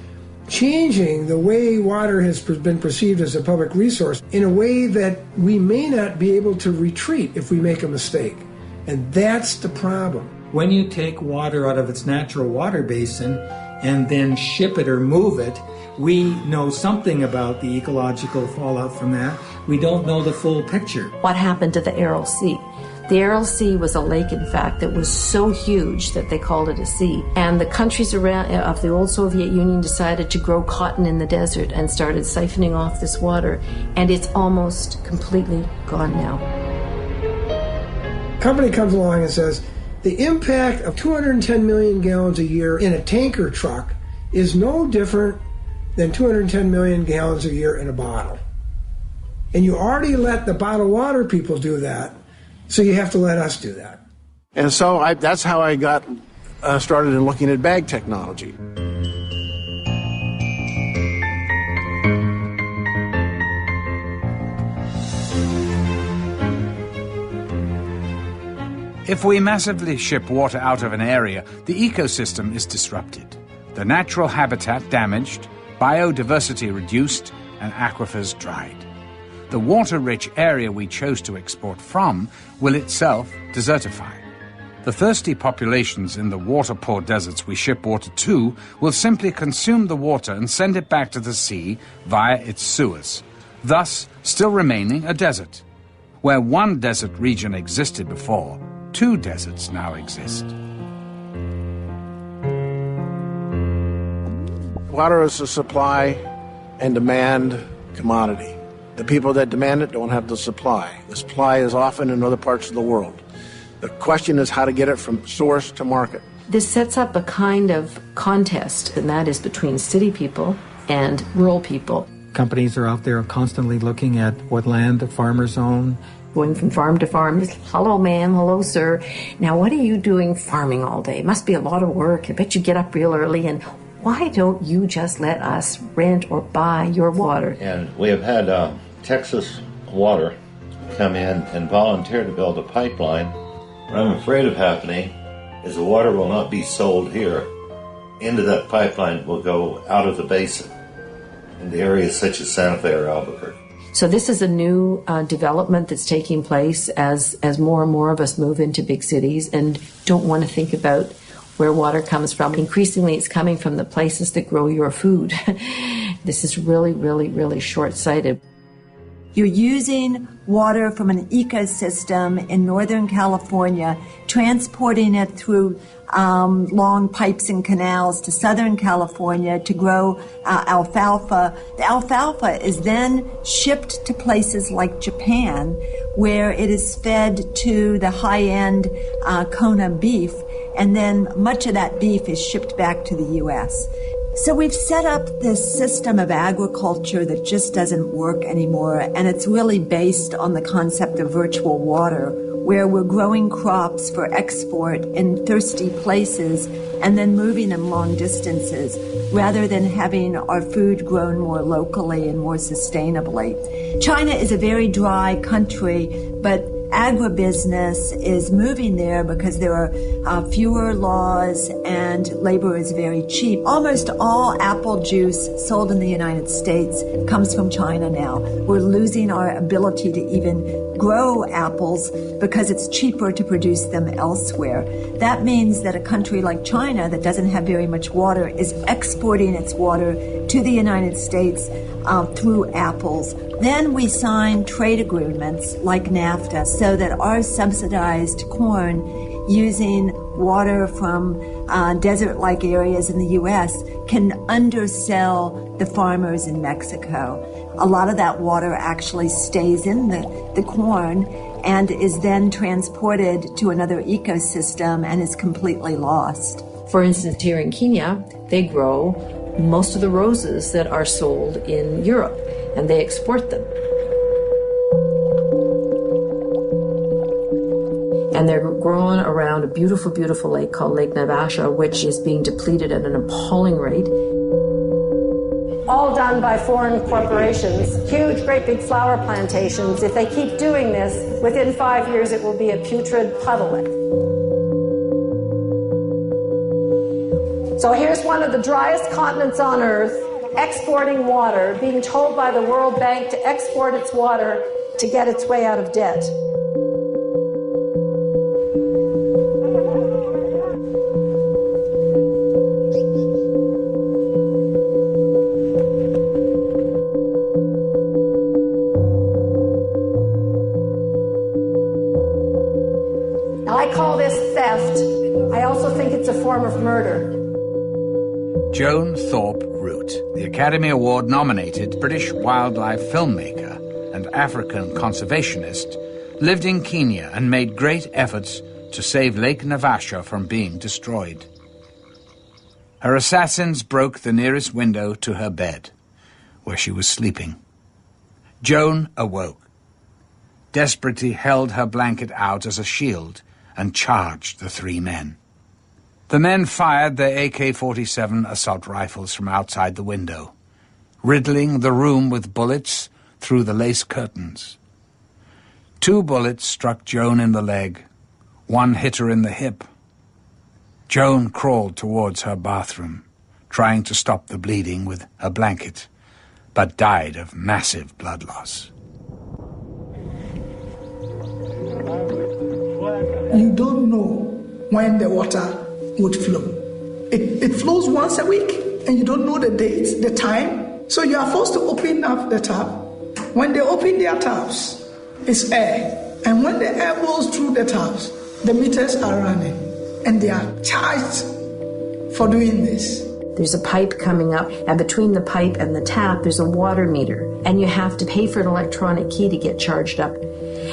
Changing the way water has been perceived as a public resource in a way that we may not be able to retreat if we make a mistake. And that's the problem. When you take water out of its natural water basin and then ship it or move it, we know something about the ecological fallout from that. We don't know the full picture. What happened to the Aral Sea? The Aral Sea was a lake, in fact, that was so huge that they called it a sea. And the countries around of the old Soviet Union decided to grow cotton in the desert and started siphoning off this water. And it's almost completely gone now. Company comes along and says, the impact of 210 million gallons a year in a tanker truck is no different than 210 million gallons a year in a bottle. And you already let the bottled water people do that. So you have to let us do that. And so that's how I got started in looking at bag technology. If we massively ship water out of an area, the ecosystem is disrupted, the natural habitat damaged, biodiversity reduced, and aquifers dried. The water-rich area we chose to export from will itself desertify. The thirsty populations in the water-poor deserts we ship water to will simply consume the water and send it back to the sea via its sewers, thus still remaining a desert. Where one desert region existed before, two deserts now exist. Water is a supply and demand commodity. The people that demand it don't have the supply. The supply is often in other parts of the world. The question is how to get it from source to market. This sets up a kind of contest, and that is between city people and rural people. Companies are out there constantly looking at what land the farmers own. Going from farm to farm, hello ma'am, hello sir. Now what are you doing farming all day? It must be a lot of work. I bet you get up real early, and why don't you just let us rent or buy your water? And we have had Texas Water come in and volunteer to build a pipeline. What I'm afraid of happening is the water will not be sold here. Into that pipeline will go out of the basin into areas such as Santa Fe or Albuquerque. So this is a new development that's taking place as more and more of us move into big cities and don't want to think about where water comes from. Increasingly, it's coming from the places that grow your food. This is really, really, really short-sighted. You're using water from an ecosystem in Northern California, transporting it through long pipes and canals to Southern California to grow alfalfa. The alfalfa is then shipped to places like Japan, where it is fed to the high-end Kona beef, and then much of that beef is shipped back to the U.S. So we've set up this system of agriculture that just doesn't work anymore, and it's really based on the concept of virtual water, where we're growing crops for export in thirsty places and then moving them long distances, rather than having our food grown more locally and more sustainably. China is a very dry country, but agribusiness is moving there because there are fewer laws and labor is very cheap. Almost all apple juice sold in the United States comes from China now. We're losing our ability to even grow apples because it's cheaper to produce them elsewhere. That means that a country like China that doesn't have very much water is exporting its water to the United States through apples. Then we sign trade agreements like NAFTA so that our subsidized corn using water from desert-like areas in the U.S. can undersell the farmers in Mexico. A lot of that water actually stays in the corn, and is then transported to another ecosystem and is completely lost. For instance, here in Kenya, they grow most of the roses that are sold in Europe, and they export them. And they're grown around a beautiful, beautiful lake called Lake Naivasha, which is being depleted at an appalling rate. All done by foreign corporations, huge, great big flower plantations. If they keep doing this, within 5 years it will be a putrid puddle. So here's one of the driest continents on Earth, exporting water, being told by the World Bank to export its water to get its way out of debt. I call this theft. I also think it's a form of murder. Joan Thorpe Root, the Academy Award-nominated British wildlife filmmaker and African conservationist, lived in Kenya and made great efforts to save Lake Naivasha from being destroyed. Her assassins broke the nearest window to her bed, where she was sleeping. Joan awoke, desperately held her blanket out as a shield and charged the three men. The men fired their AK-47 assault rifles from outside the window, riddling the room with bullets through the lace curtains. 2 bullets struck Joan in the leg. 1 hit her in the hip. Joan crawled towards her bathroom, trying to stop the bleeding with a blanket, but died of massive blood loss. You don't know when the water would flow. It flows once a week, and you don't know the date, the time, so you are forced to open up the tap. When they open their taps, it's air, and when the air blows through the taps, the meters are running, and they are charged for doing this. There's a pipe coming up, and between the pipe and the tap, there's a water meter, and you have to pay for an electronic key to get charged up.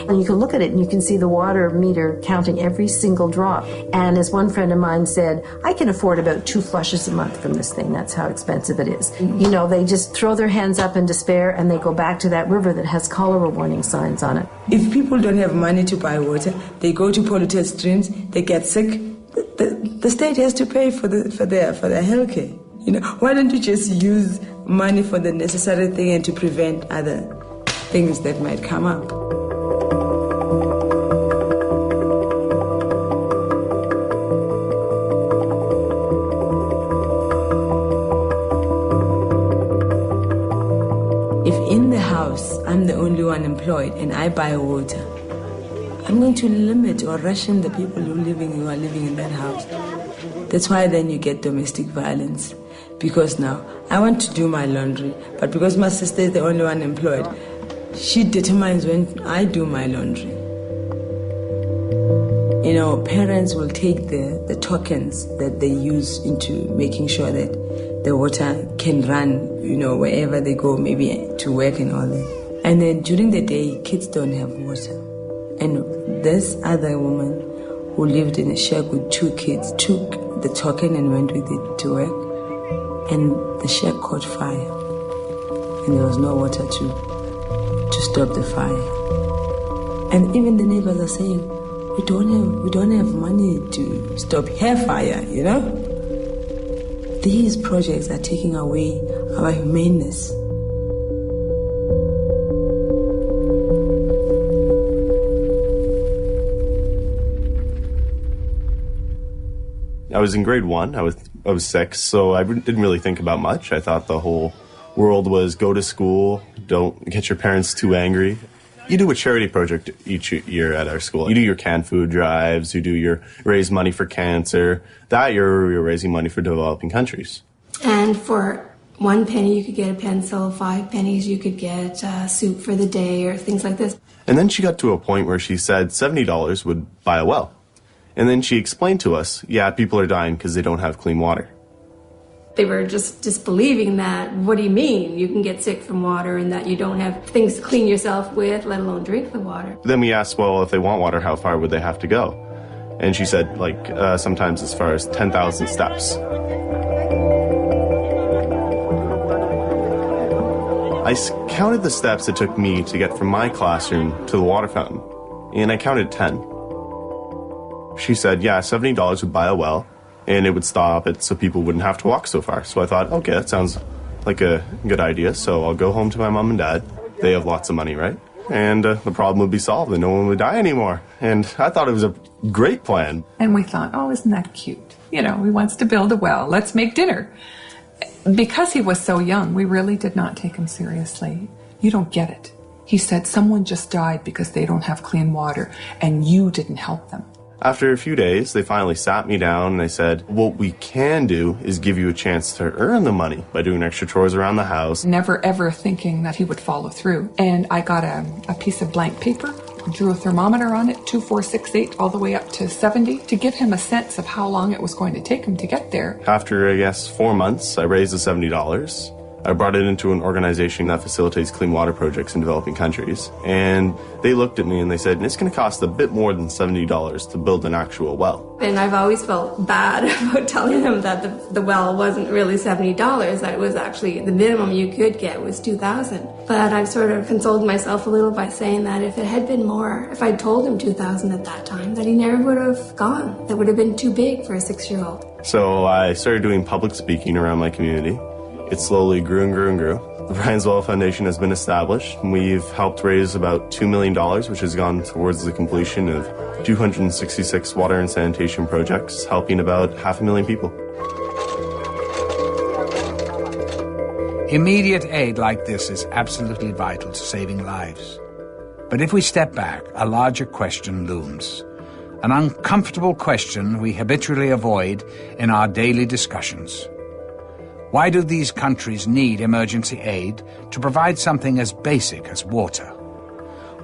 And you can look at it and you can see the water meter counting every single drop. And as one friend of mine said, I can afford about 2 flushes a month from this thing. That's how expensive it is. You know, they just throw their hands up in despair and they go back to that river that has cholera warning signs on it. If people don't have money to buy water, they go to polluted streams, they get sick. The state has to pay for their health care. You know, why don't you just use money for the necessary thing and to prevent other things that might come up? If in the house I'm the only one employed and I buy water, I'm going to limit or ration the people who are living in that house. That's why then you get domestic violence. Because now I want to do my laundry, but because my sister is the only one employed, she determines when I do my laundry. You know, parents will take the tokens that they use into making sure that the water can run, you know, wherever they go, maybe to work and all that. And then during the day, kids don't have water. And this other woman who lived in a shack with 2 kids took the token and went with it to work. And the shack caught fire. And there was no water to stop the fire. And even the neighbors are saying, we don't have money to stop hair fire, you know? These projects are taking away our humaneness. I was in grade 1. I was 6, so I didn't really think about much. I thought the whole world was go to school, don't get your parents too angry. You do a charity project each year at our school. You do your canned food drives, you do your raise money for cancer. That year, you're raising money for developing countries. And for 1 penny, you could get a pencil. 5 pennies, you could get soup for the day or things like this. And then she got to a point where she said $70 would buy a well. And then she explained to us, yeah, people are dying because they don't have clean water. They were just disbelieving that. What do you mean you can get sick from water and that you don't have things to clean yourself with, let alone drink the water? Then we asked, well, if they want water, how far would they have to go? And she said, sometimes as far as 10,000 steps. I counted the steps it took me to get from my classroom to the water fountain, and I counted 10. She said, yeah, $70 would buy a well, and it would stop it so people wouldn't have to walk so far. So I thought, okay, that sounds like a good idea, so I'll go home to my mom and dad. They have lots of money, right? And the problem would be solved, and no one would die anymore. And I thought it was a great plan. And we thought, oh, isn't that cute? He wants to build a well. Let's make dinner. Because he was so young, we really did not take him seriously. You don't get it. He said someone just died because they don't have clean water, and you didn't help them. After a few days, they finally sat me down and they said, what we can do is give you a chance to earn the money by doing extra chores around the house. Never ever thinking that he would follow through. And I got a piece of blank paper, drew a thermometer on it, 2, 4, 6, 8, all the way up to 70, to give him a sense of how long it was going to take him to get there. After, 4 months, I raised the $70. I brought it into an organization that facilitates clean water projects in developing countries. And they looked at me and they said, it's going to cost a bit more than $70 to build an actual well. And I've always felt bad about telling them that the well wasn't really $70. That it was actually the minimum you could get was $2,000. But I've sort of consoled myself a little by saying that if it had been more, if I'd told him $2,000 at that time, that he never would have gone. That would have been too big for a 6-year-old. So I started doing public speaking around my community. It slowly grew and grew and grew. The Brian's Well Foundation has been established. We've helped raise about $2 million, which has gone towards the completion of 266 water and sanitation projects, helping about 500,000 people. Immediate aid like this is absolutely vital to saving lives. But if we step back, a larger question looms. An uncomfortable question we habitually avoid in our daily discussions. Why do these countries need emergency aid to provide something as basic as water?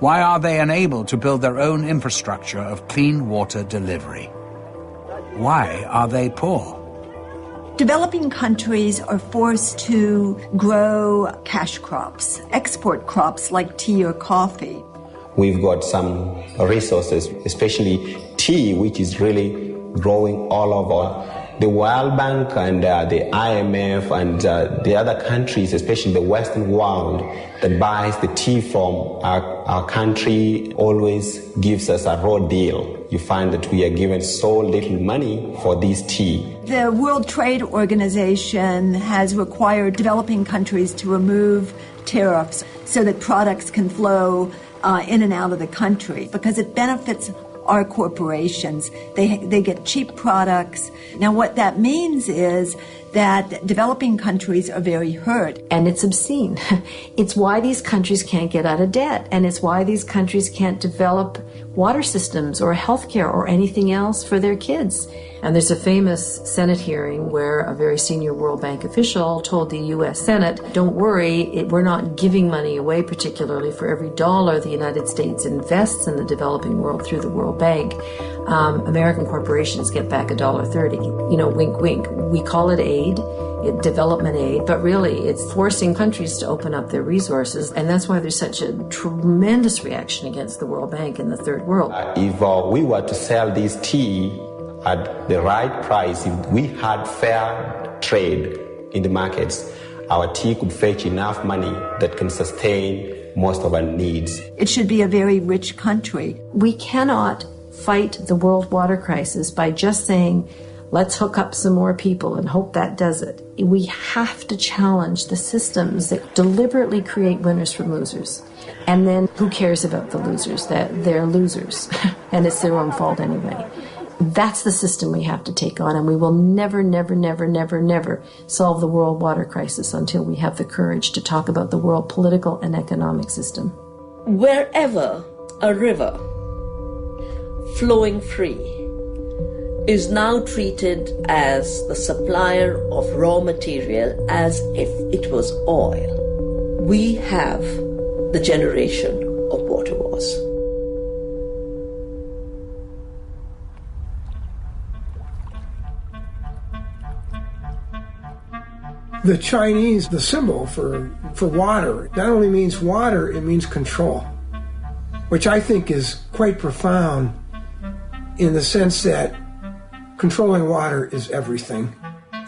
Why are they unable to build their own infrastructure of clean water delivery? Why are they poor? Developing countries are forced to grow cash crops, export crops like tea or coffee. We've got some resources, especially tea, which is really growing all over. The World Bank and the IMF and the other countries, especially the Western world, that buys the tea from our country always gives us a raw deal. You find that we are given so little money for this tea. The World Trade Organization has required developing countries to remove tariffs so that products can flow in and out of the country because it benefits our corporations. They get cheap products. Now, what that means is that developing countries are very hurt. And it's obscene. It's why these countries can't get out of debt, and it's why these countries can't develop water systems or healthcare or anything else for their kids. And there's a famous Senate hearing where a very senior World Bank official told the U.S. Senate, don't worry, we're not giving money away, particularly for every dollar the United States invests in the developing world through the World Bank. American corporations get back $1.30. Wink, wink. We call it aid, development aid, but really it's forcing countries to open up their resources, and that's why there's such a tremendous reaction against the World Bank in the third world. If we were to sell this tea at the right price, if we had fair trade in the markets, our tea could fetch enough money that can sustain most of our needs. It should be a very rich country. We cannot fight the world water crisis by just saying, let's hook up some more people and hope that does it. We have to challenge the systems that deliberately create winners from losers. And then who cares about the losers? That they're losers. And it's their own fault anyway. That's the system we have to take on, and we will never, never, never, never, never solve the world water crisis until we have the courage to talk about the world political and economic system. Wherever a river flowing free is now treated as the supplier of raw material as if it was oil, we have the generation of water wars. The Chinese, the symbol for water, not only means water, it means control, which I think is quite profound in the sense that controlling water is everything.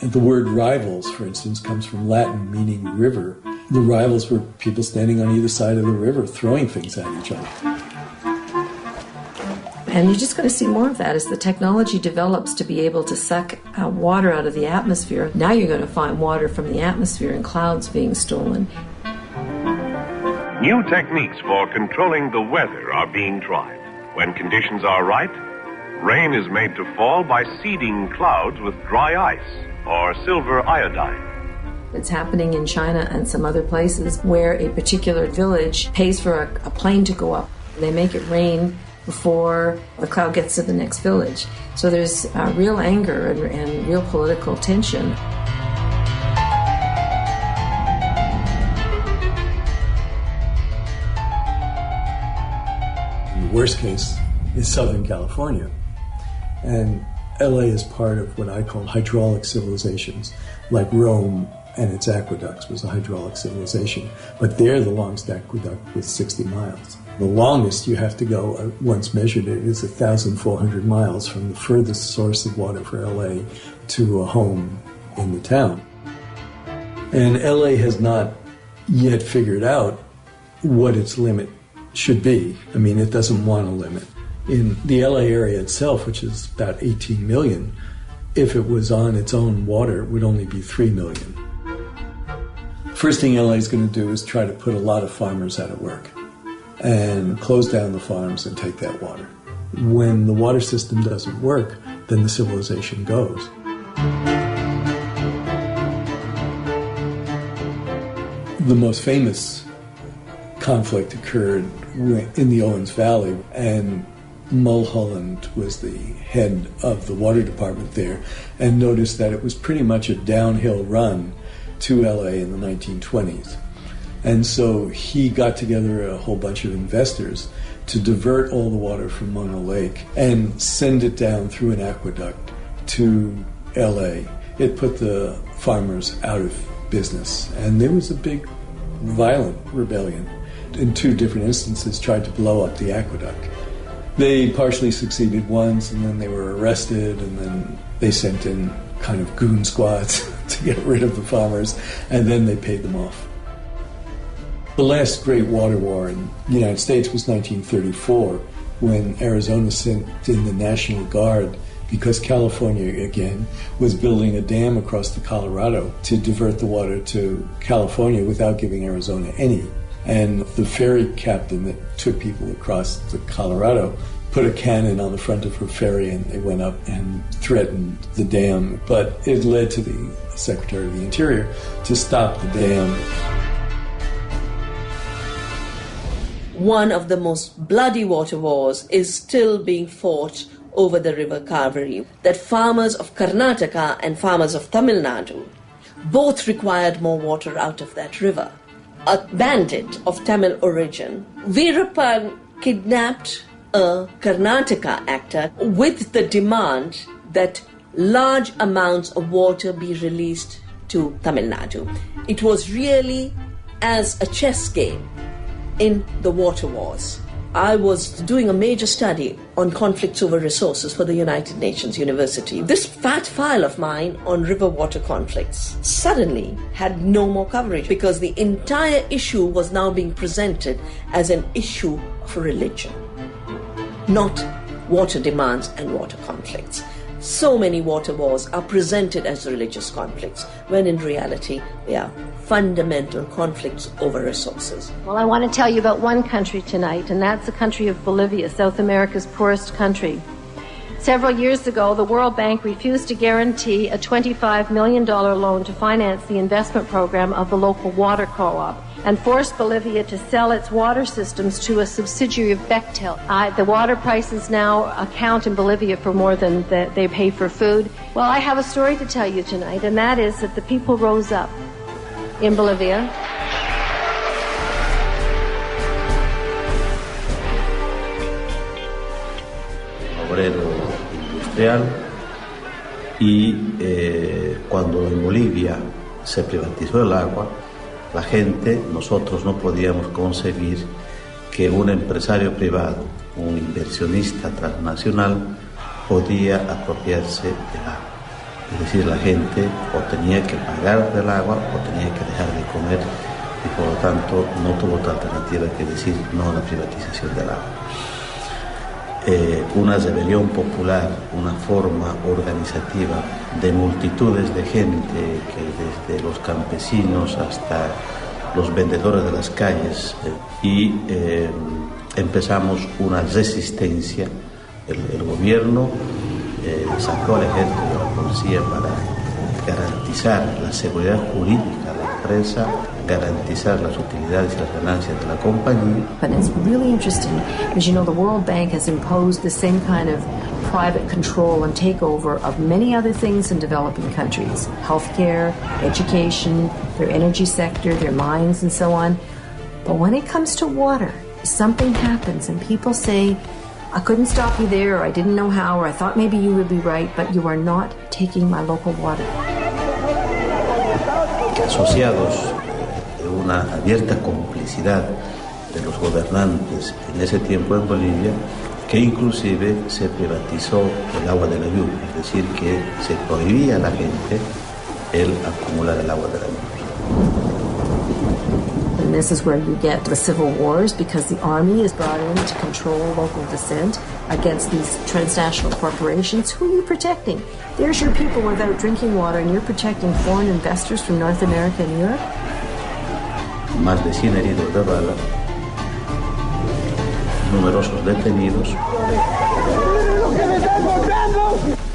And the word rivals, for instance, comes from Latin meaning river. The rivals were people standing on either side of the river throwing things at each other. And you're just going to see more of that as the technology develops to be able to suck water out of the atmosphere. Now you're going to find water from the atmosphere in clouds being stolen. New techniques for controlling the weather are being tried. When conditions are right, rain is made to fall by seeding clouds with dry ice or silver iodine. It's happening in China and some other places where a particular village pays for a plane to go up. They make it rain before the cloud gets to the next village. So there's real anger and real political tension. The worst case is Southern California. And LA is part of what I call hydraulic civilizations, like Rome and its aqueducts was a hydraulic civilization. But there the longest aqueduct was 60 miles. The longest you have to go, once measured it, is 1,400 miles from the furthest source of water for LA to a home in the town. And LA has not yet figured out what its limit should be. I mean, it doesn't want a limit. In the LA area itself, which is about 18 million, if it was on its own water, it would only be 3 million. First thing LA is going to do is try to put a lot of farmers out of work and close down the farms and take that water. When the water system doesn't work, then the civilization goes. The most famous conflict occurred in the Owens Valley, and Mulholland was the head of the water department there and noticed that it was pretty much a downhill run to LA in the 1920s. And so he got together a whole bunch of investors to divert all the water from Mono Lake and send it down through an aqueduct to LA. It put the farmers out of business, and there was a big violent rebellion. In two different instances tried to blow up the aqueduct. They partially succeeded once, and then they were arrested, and then they sent in kind of goon squads to get rid of the farmers, and then they paid them off. The last great water war in the United States was 1934, when Arizona sent in the National Guard because California, again, was building a dam across the Colorado to divert the water to California without giving Arizona any. And the ferry captain that took people across the Colorado put a cannon on the front of her ferry, and they went up and threatened the dam. But it led to the Secretary of the Interior to stop the dam. One of the most bloody water wars is still being fought over the river Kaveri, that farmers of Karnataka and farmers of Tamil Nadu both required more water out of that river. A bandit of Tamil origin, Veerappan, kidnapped a Karnataka actor with the demand that large amounts of water be released to Tamil Nadu. It was really as a chess game in the water wars. I was doing a major study on conflicts over resources for the United Nations University. This fat file of mine on river water conflicts suddenly had no more coverage because the entire issue was now being presented as an issue of religion, not water demands and water conflicts. So many water wars are presented as religious conflicts, when in reality they are fundamental conflicts over resources. Well, I want to tell you about one country tonight, and that's the country of Bolivia, South America's poorest country. Several years ago, the World Bank refused to guarantee a $25 million loan to finance the investment program of the local water co-op and forced Bolivia to sell its water systems to a subsidiary of Bechtel. The water prices now account in Bolivia for more than they pay for food. Well, I have a story to tell you tonight, and that is that the people rose up in Bolivia. Obrero industrial y cuando en Bolivia se privatizó el agua, la gente, nosotros no podíamos concebir que un empresario privado, un inversionista transnacional, podía apropiarse del agua. Es decir, la gente o tenía que pagar del agua o tenía que dejar de comer y por lo tanto no tuvo otra alternativa que decir no a la privatización del agua. Una rebelión popular, una forma organizativa de multitudes de gente, que desde los campesinos hasta los vendedores de las calles, y empezamos una resistencia. El gobierno sacó al ejército y a la policía para garantizar la seguridad jurídica de la empresa, garantizar las utilidades y las ganancias de la compañía. But it's really interesting because, you know, the World Bank has imposed the same kind of private control and takeover of many other things in developing countries. Healthcare, education, their energy sector, their mines and so on. But when it comes to water, something happens and people say, I couldn't stop you there, or I didn't know how, or I thought maybe you would be right, but you are not taking my local water. Asociados de una abierta complicidad de los gobernantes en ese tiempo en Bolivia, que inclusive se privatizó el agua de la lluvia, es decir, que se prohibía a la gente el acumular el agua de la lluvia. And this is where you get the civil wars, because the army is brought in to control local dissent against these transnational corporations. Who are you protecting? There's your people without drinking water, and you're protecting foreign investors from North America and Europe? Más de 100 heridos de bala, numerosos detenidos.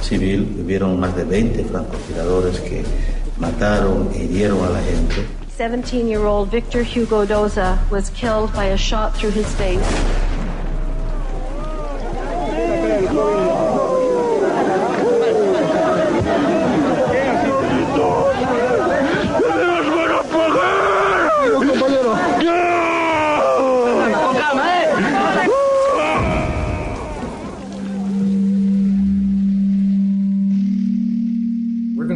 Civil, hubieron más de 20 francotiradores que mataron e hirieron a la gente. 17-year-old Victor Hugo Doza was killed by a shot through his face.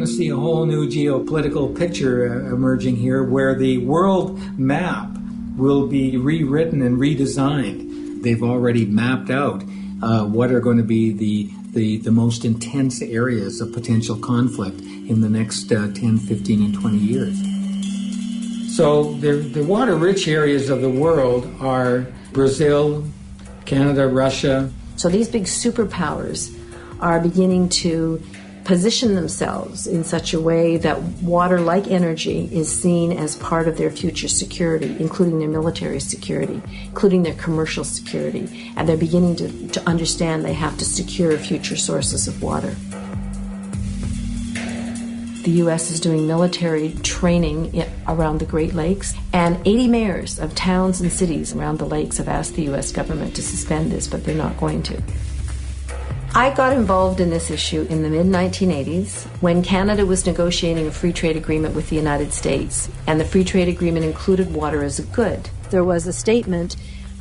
See a whole new geopolitical picture emerging here, where the world map will be rewritten and redesigned. They've already mapped out what are going to be the most intense areas of potential conflict in the next 10, 15, and 20 years. So the water-rich areas of the world are Brazil, Canada, Russia. So these big superpowers are beginning to position themselves in such a way that water, like energy, is seen as part of their future security, including their military security, including their commercial security. And they're beginning to understand they have to secure future sources of water. The U.S. is doing military training around the Great Lakes, and 80 mayors of towns and cities around the lakes have asked the U.S. government to suspend this, but they're not going to. I got involved in this issue in the mid-1980s when Canada was negotiating a free trade agreement with the United States, and the free trade agreement included water as a good. There was a statement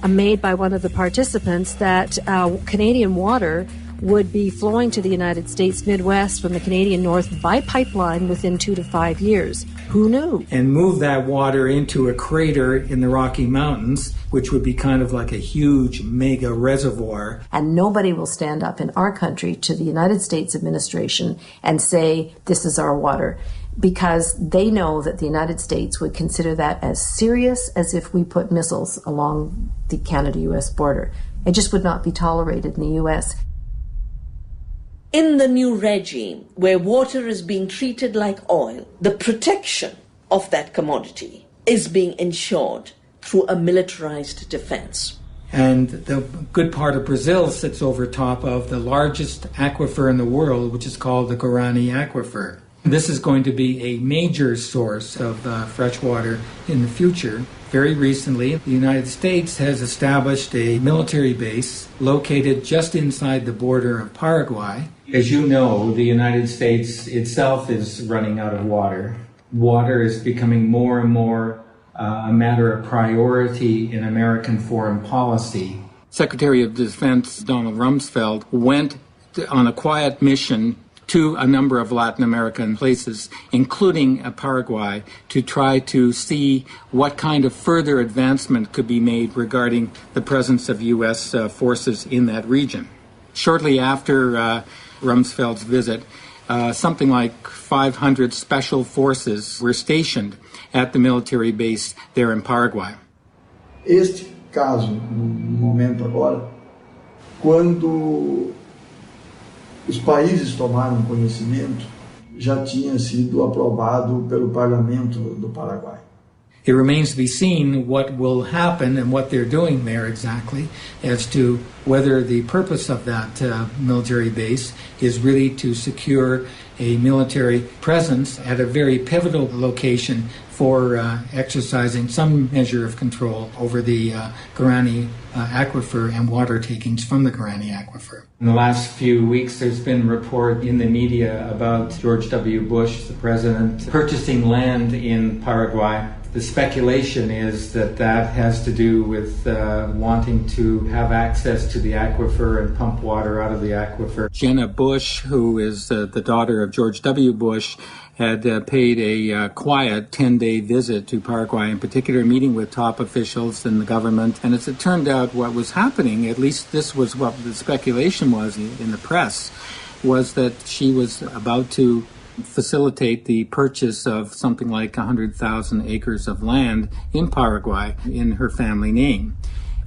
made by one of the participants that Canadian water would be flowing to the United States Midwest from the Canadian North by pipeline within 2 to 5 years. Who knew? And move that water into a crater in the Rocky Mountains, which would be kind of like a huge mega reservoir. And nobody will stand up in our country to the United States administration and say, this is our water, because they know that the United States would consider that as serious as if we put missiles along the Canada-U.S. border. It just would not be tolerated in the U.S. In the new regime, where water is being treated like oil, the protection of that commodity is being ensured through a militarized defense. And the good part of Brazil sits over top of the largest aquifer in the world, which is called the Guarani Aquifer. This is going to be a major source of fresh water in the future. Very recently, the United States has established a military base located just inside the border of Paraguay. As you know, the United States itself is running out of water. Water is becoming more and more a matter of priority in American foreign policy. Secretary of Defense Donald Rumsfeld went on a quiet mission to a number of Latin American places, including Paraguay, to try to see what kind of further advancement could be made regarding the presence of U.S. Forces in that region. Shortly after Rumsfeld's visit, something like 500 special forces were stationed at the military base there in Paraguay. Este caso, no momento agora, quando os países tomaram conhecimento, já tinha sido aprovado pelo Parlamento do Paraguai. It remains to be seen what will happen and what they're doing there exactly as to whether the purpose of that military base is really to secure a military presence at a very pivotal location for exercising some measure of control over the Guarani aquifer and water takings from the Guarani aquifer. In the last few weeks, there's been a report in the media about George W. Bush, the president, purchasing land in Paraguay. The speculation is that that has to do with wanting to have access to the aquifer and pump water out of the aquifer. Jenna Bush, who is the daughter of George W. Bush, had paid a quiet 10-day visit to Paraguay, in particular meeting with top officials in the government. And as it turned out, what was happening, at least this was what the speculation was in the press, was that she was about to facilitate the purchase of something like 100,000 acres of land in Paraguay in her family name.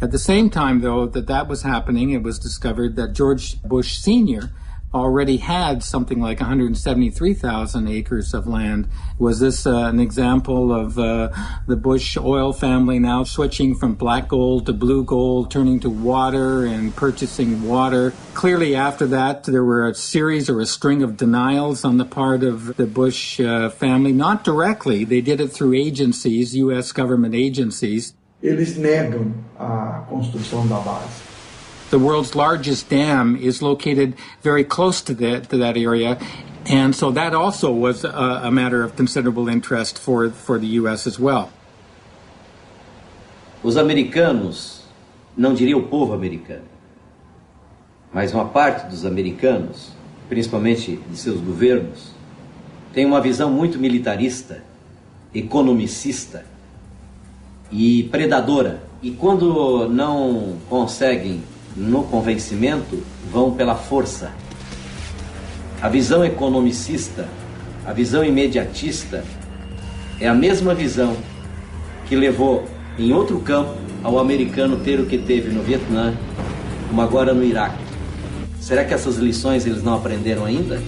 At the same time, though, that was happening, it was discovered that George Bush Sr. already had something like 173,000 acres of land. Was this an example of the Bush oil family now switching from black gold to blue gold, turning to water and purchasing water? Clearly after that, there were a series or a string of denials on the part of the Bush family. Not directly. They did it through agencies, U.S. government agencies. Eles negam a construção da base. The world's largest dam is located very close to that area, and so that also was a matter of considerable interest for the U.S. as well. Os americanos, não diria o povo americano, mas uma parte dos americanos, principalmente de seus governos, tem uma visão muito militarista, economicista e predadora. E quando não conseguem no convencimento, vão pela força. A visão economicista, a visão imediatista, é a mesma visão que levou, em outro campo, ao americano ter o que teve no Vietnã, como agora no Iraque. Será que essas lições eles não aprenderam ainda?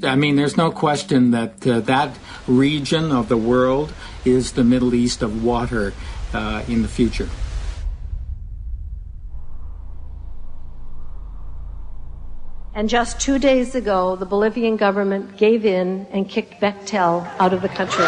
I mean, there's no question that that region of the world is the Middle East of water in the future. And just 2 days ago, the Bolivian government gave in and kicked Bechtel out of the country.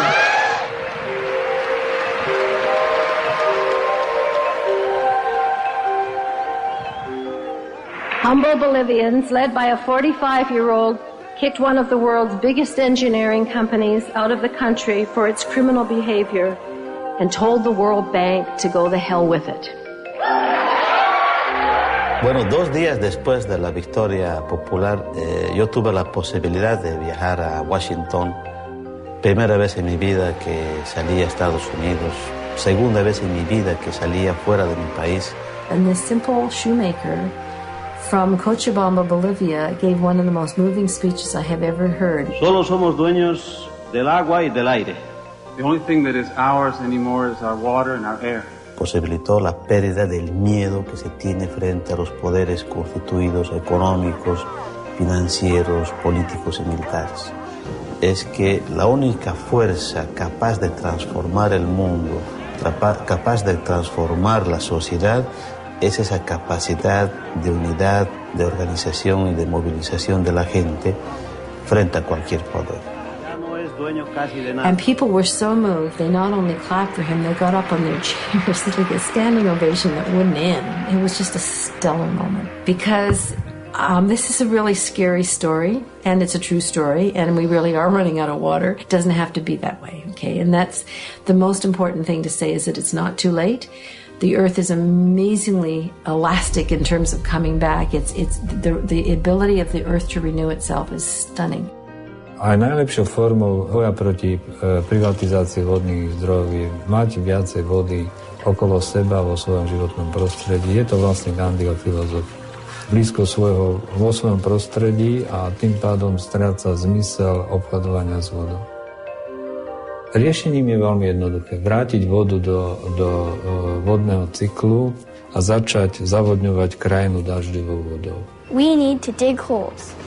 Humble Bolivians, led by a 45-year-old, kicked one of the world's biggest engineering companies out of the country for its criminal behavior and told the World Bank to go the hell with it. Bueno, 2 días después de la victoria popular, yo tuve la posibilidad de viajar a Washington. Primera vez en mi vida que salí a Estados Unidos. Segunda vez en mi vida que salía fuera de mi país. And this simple shoemaker from Cochabamba, Bolivia, gave one of the most moving speeches I have ever heard. Solo somos dueños del agua y del aire. The only thing that is ours anymore is our water and our air. Posibilitó la pérdida del miedo que se tiene frente a los poderes constituidos económicos, financieros, políticos y militares. Es que la única fuerza capaz de transformar el mundo, capaz de transformar la sociedad, es esa capacidad de unidad, de organización y de movilización de la gente frente a cualquier poder. And people were so moved, they not only clapped for him, they got up on their chairs, like a standing ovation that wouldn't end. It was just a stellar moment. Because this is a really scary story, and it's a true story, and we really are running out of water. It doesn't have to be that way, okay? And that's the most important thing to say, is that it's not too late. The earth is amazingly elastic in terms of coming back. The ability of the earth to renew itself is stunning. Aj najlepšou formou boja proti privatizácii vodných zdrojov je mať viacej vody okolo seba vo svojom životnom prostredí. Je to vlastne Gandhiho filozofia. Blízko vo svojom prostredí a tým pádom stráca zmysel obchodovania s vodou. Riešením je veľmi jednoduché. Vrátiť vodu do vodného cyklu a začať zavodňovať krajinu dažďovou vodou. We need to dig holes.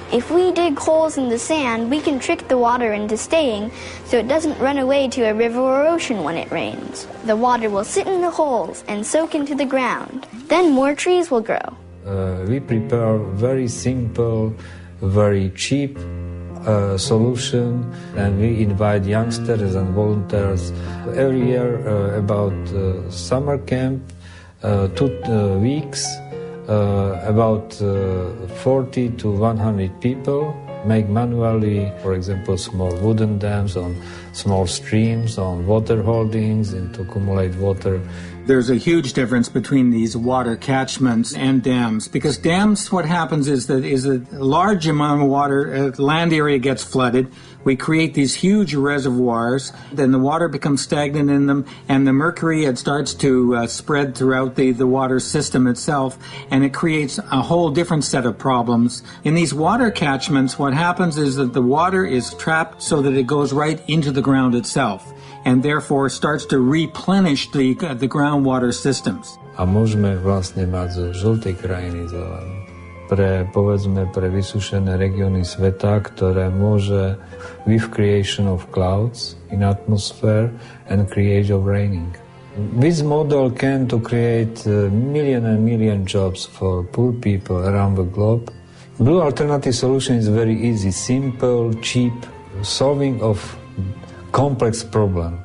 If we dig holes in the sand, we can trick the water into staying so it doesn't run away to a river or ocean when it rains. The water will sit in the holes and soak into the ground. Then more trees will grow. We prepare very simple, very cheap solution, and we invite youngsters and volunteers every year about summer camp, 2 weeks, about 40 to 100 people make manually, for example, small wooden dams on small streams, on water holdings, and to accumulate water. There's a huge difference between these water catchments and dams, because dams, what happens is that a large amount of water, land area gets flooded. We create these huge reservoirs, then the water becomes stagnant in them, and the mercury, it starts to spread throughout the water system itself, and it creates a whole different set of problems. In these water catchments, what happens is that the water is trapped so that it goes right into the ground itself, and therefore starts to replenish the groundwater systems. A môžeme vlastne mať zo žltej krajiny zelenú. Povedzme pre vysušené regióny sveta, ktoré môže with creation of clouds in atmosphere and create of raining. This model can to create million and million jobs for poor people around the globe. Blue alternative solution is very easy, simple, cheap, solving of complex problem.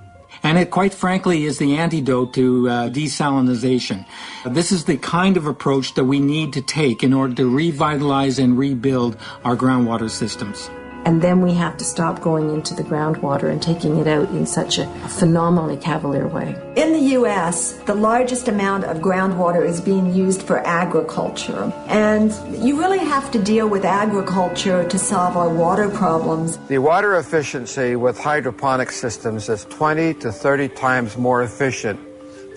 And it, quite frankly, is the antidote to desalinization. This is the kind of approach that we need to take in order to revitalize and rebuild our groundwater systems. And then we have to stop going into the groundwater and taking it out in such a phenomenally cavalier way. In the U.S., the largest amount of groundwater is being used for agriculture. And you really have to deal with agriculture to solve our water problems. The water efficiency with hydroponic systems is 20 to 30 times more efficient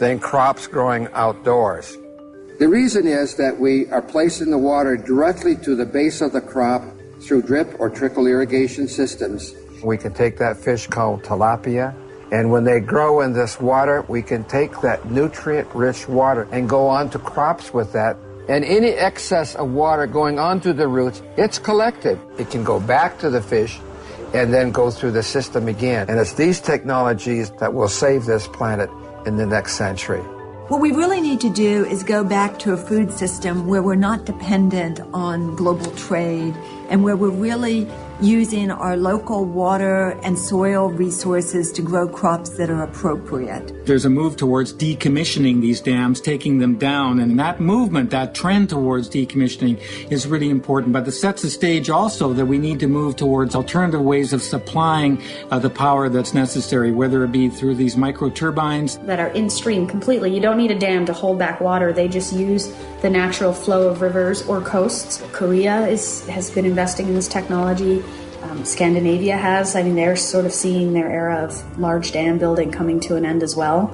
than crops growing outdoors. The reason is that we are placing the water directly to the base of the crop through drip or trickle irrigation systems. We can take that fish called tilapia, and when they grow in this water, we can take that nutrient-rich water and go on to crops with that. And any excess of water going onto the roots, it's collected. It can go back to the fish and then go through the system again. And it's these technologies that will save this planet in the next century. What we really need to do is go back to a food system where we're not dependent on global trade and where we're really using our local water and soil resources to grow crops that are appropriate. There's a move towards decommissioning these dams, taking them down, and that movement, that trend towards decommissioning is really important, but it sets the stage also that we need to move towards alternative ways of supplying the power that's necessary, whether it be through these micro-turbines that are in stream completely. You don't need a dam to hold back water. They just use the natural flow of rivers or coasts. Korea has been investing in this technology. Scandinavia has. I mean, they're sort of seeing their era of large dam building coming to an end as well.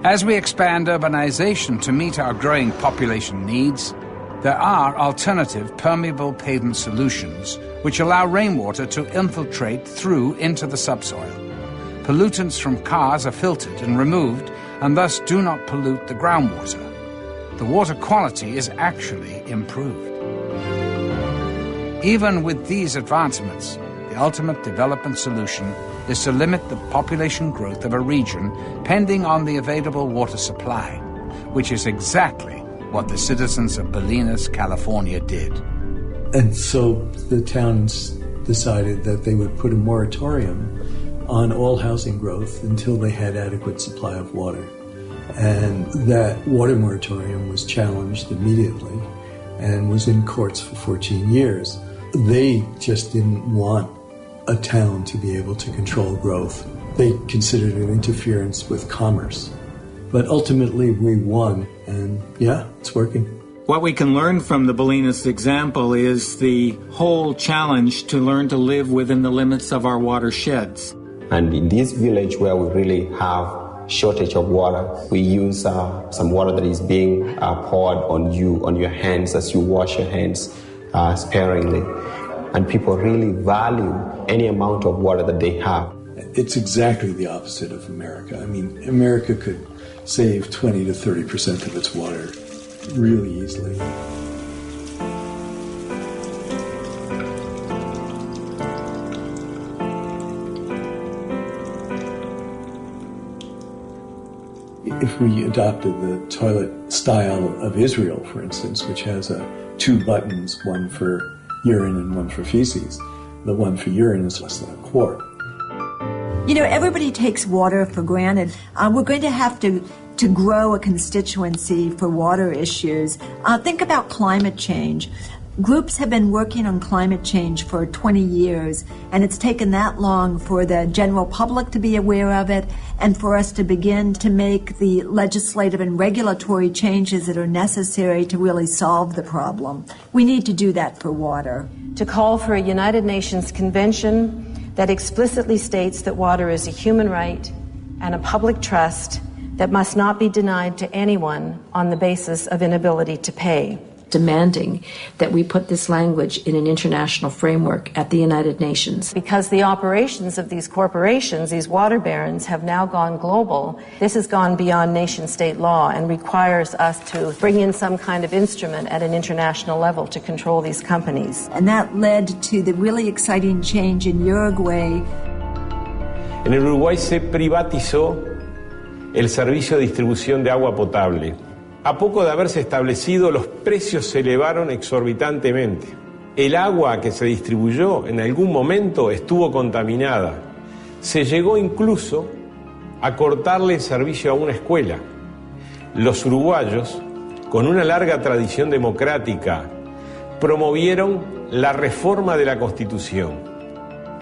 As we expand urbanization to meet our growing population needs, there are alternative permeable pavement solutions which allow rainwater to infiltrate through into the subsoil. Pollutants from cars are filtered and removed and thus do not pollute the groundwater. The water quality is actually improved. Even with these advancements, the ultimate development solution is to limit the population growth of a region pending on the available water supply, which is exactly what the citizens of Bolinas, California did. And so the towns decided that they would put a moratorium on all housing growth until they had adequate supply of water. And that water moratorium was challenged immediately and was in courts for 14 years. They just didn't want a town to be able to control growth. They considered it interference with commerce. But ultimately we won, and yeah, it's working. What we can learn from the Bolinas example is the whole challenge to learn to live within the limits of our watersheds. And in this village where we really have shortage of water, we use some water that is being poured on your hands as you wash your hands sparingly. And people really value any amount of water that they have. It's exactly the opposite of America. I mean, America could save 20 to 30% of its water really easily. If we adopted the toilet style of Israel, for instance, which has 2 buttons, one for urine and one for feces, the one for urine is less than a quart. You know, everybody takes water for granted. We're going to have to grow a constituency for water issues. Think about climate change. Groups have been working on climate change for 20 years, and it's taken that long for the general public to be aware of it and for us to begin to make the legislative and regulatory changes that are necessary to really solve the problem. We need to do that for water. To call for a United Nations Convention that explicitly states that water is a human right and a public trust that must not be denied to anyone on the basis of inability to pay. Demanding that we put this language in an international framework at the United Nations. Because the operations of these corporations, these water barons, have now gone global, this has gone beyond nation-state law and requires us to bring in some kind of instrument at an international level to control these companies. And that led to the really exciting change in Uruguay. En el Uruguay se privatizó el servicio de distribución de agua potable. A poco de haberse establecido, los precios se elevaron exorbitantemente. El agua que se distribuyó en algún momento estuvo contaminada. Se llegó incluso a cortarle el servicio a una escuela. Los uruguayos, con una larga tradición democrática, promovieron la reforma de la Constitución.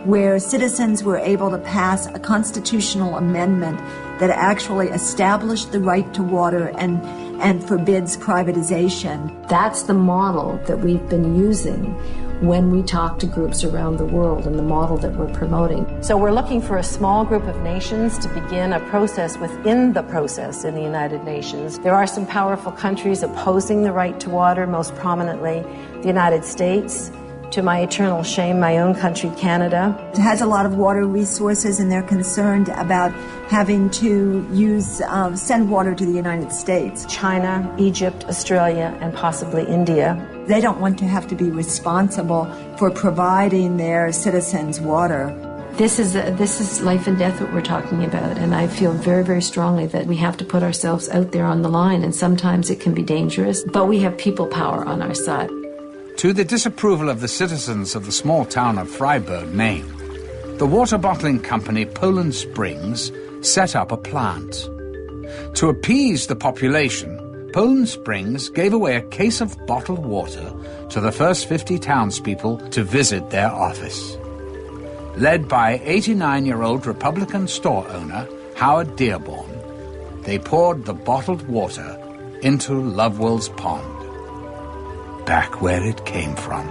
Where citizens were able to pass a constitutional amendment that actually established the right to water and forbids privatization. That's the model that we've been using when we talk to groups around the world and the model that we're promoting. So we're looking for a small group of nations to begin a process within the process in the United Nations. There are some powerful countries opposing the right to water, most prominently the United States. To my eternal shame, my own country, Canada. It has a lot of water resources, and they're concerned about having to send water to the United States. China, Egypt, Australia, and possibly India. They don't want to have to be responsible for providing their citizens water. This is life and death what we're talking about, and I feel very, very strongly that we have to put ourselves out there on the line, and sometimes it can be dangerous, but we have people power on our side. To the disapproval of the citizens of the small town of Freiburg, Maine, the water bottling company Poland Springs set up a plant. To appease the population, Poland Springs gave away a case of bottled water to the first 50 townspeople to visit their office. Led by 89-year-old Republican store owner Howard Dearborn, they poured the bottled water into Lovewell's Pond, back where it came from.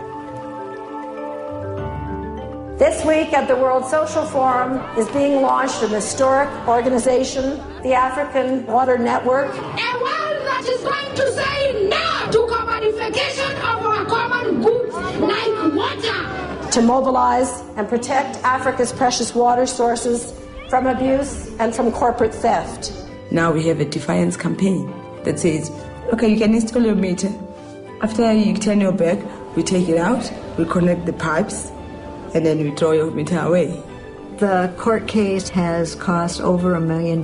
This week at the World Social Forum is being launched an historic organization, the African Water Network. A world that is going to say no to commodification of our common goods like water. To mobilize and protect Africa's precious water sources from abuse and from corporate theft. Now we have a defiance campaign that says, okay, you can install your meter. After you turn your back, we take it out, we connect the pipes, and then we throw your meter away. The court case has cost over $1 million.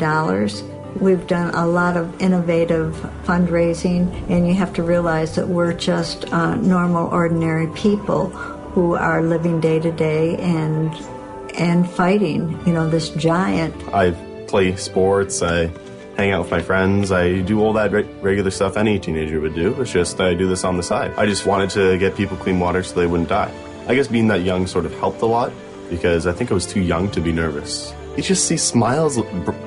We've done a lot of innovative fundraising, and you have to realize that we're just normal, ordinary people who are living day to day and fighting, this giant. I play sports, I hang out with my friends, I do all that regular stuff any teenager would do. It's just I do this on the side. I just wanted to get people clean water so they wouldn't die. I guess being that young sort of helped a lot because I think I was too young to be nervous. You just see smiles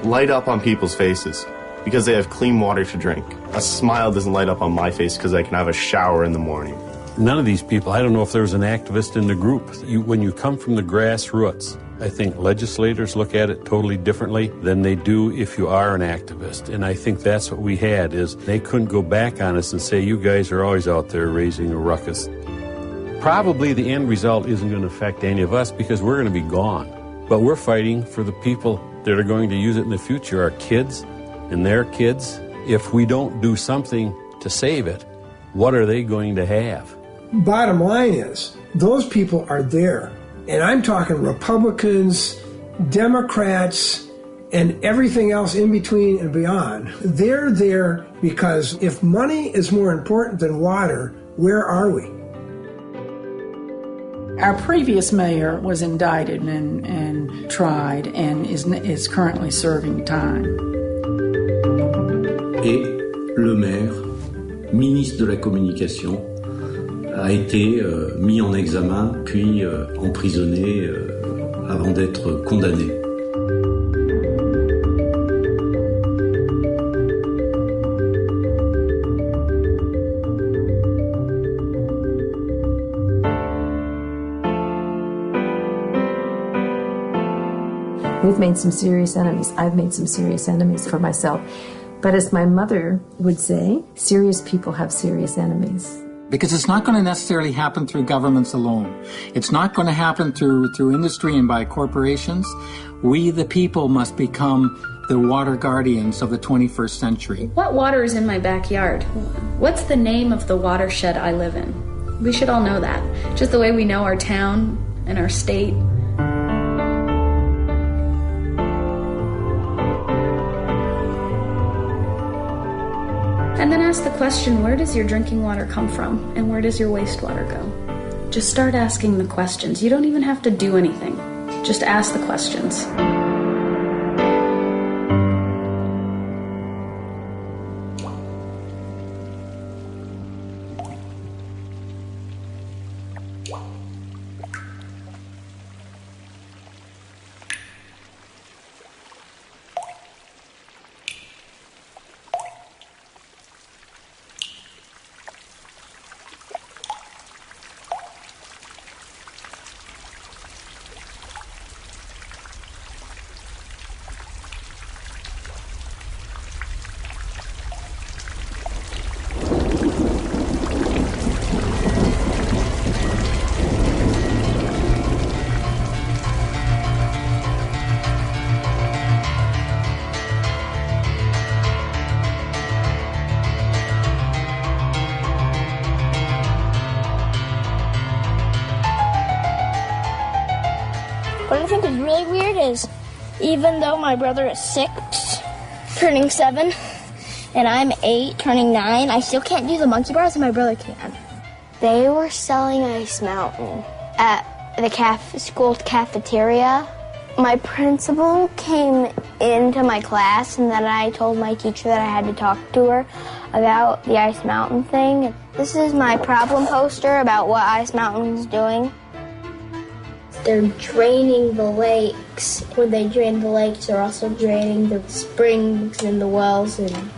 light up on people's faces. because they have clean water to drink. A smile doesn't light up on my face because I can have a shower in the morning. None of these people, I don't know if there was an activist in the group. When you come from the grassroots, I think legislators look at it totally differently than they do if you are an activist. And I think that's what we had, is they couldn't go back on us and say, you guys are always out there raising a ruckus. Probably the end result isn't going to affect any of us because we're going to be gone. But we're fighting for the people that are going to use it in the future, our kids and their kids. If we don't do something to save it, what are they going to have? Bottom line is, those people are there. And I'm talking Republicans, Democrats, and everything else in between and beyond. They're there because if money is more important than water, where are we? Our previous mayor was indicted and tried and is currently serving time. Et le maire, ministre de la Communication, a été mis en examen puis emprisonné avant d'être condamné. We've made some serious enemies. I've made some serious enemies for myself. But as my mother would say, serious people have serious enemies. Because it's not going to necessarily happen through governments alone. It's not going to happen through industry and by corporations. We, the people, must become the water guardians of the 21st century. What water is in my backyard? What's the name of the watershed I live in? We should all know that. Just the way we know our town and our state. And then ask the question, where does your drinking water come from? And where does your wastewater go? Just start asking the questions. You don't even have to do anything. Just ask the questions. What I think is really weird is, even though my brother is 6, turning 7, and I'm 8, turning 9, I still can't do the monkey bars and my brother can. They were selling Ice Mountain at the school cafeteria. My principal came into my class and then I told my teacher that I had to talk to her about the Ice Mountain thing. This is my problem poster about what Ice Mountain's doing. They're draining the lakes. When they drain the lakes, they're also draining the springs and the wells. And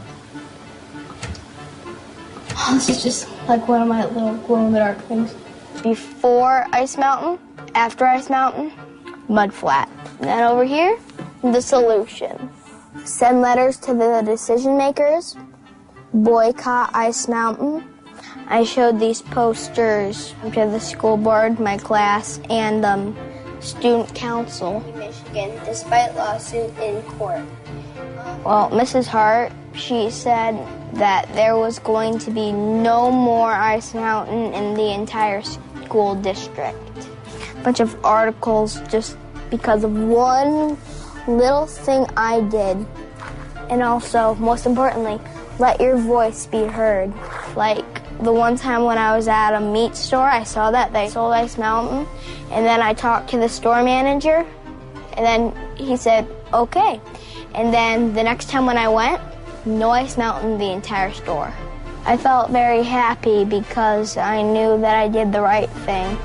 this is just like one of my little glow-in-the-dark things. Before Ice Mountain, after Ice Mountain, mud flat. And then over here, the solution. Send letters to the decision makers. Boycott Ice Mountain. I showed these posters to the school board, my class, and student council in Michigan, despite lawsuit in court. Well, Mrs. Hart, she said that there was going to be no more Ice Mountain in the entire school district. A bunch of articles just because of one little thing I did. And also, most importantly, let your voice be heard. Like, the one time when I was at a meat store, I saw that they sold Ice Mountain, and then I talked to the store manager, and then he said, okay. And then the next time when I went, no Ice Mountain in the entire store. I felt very happy because I knew that I did the right thing.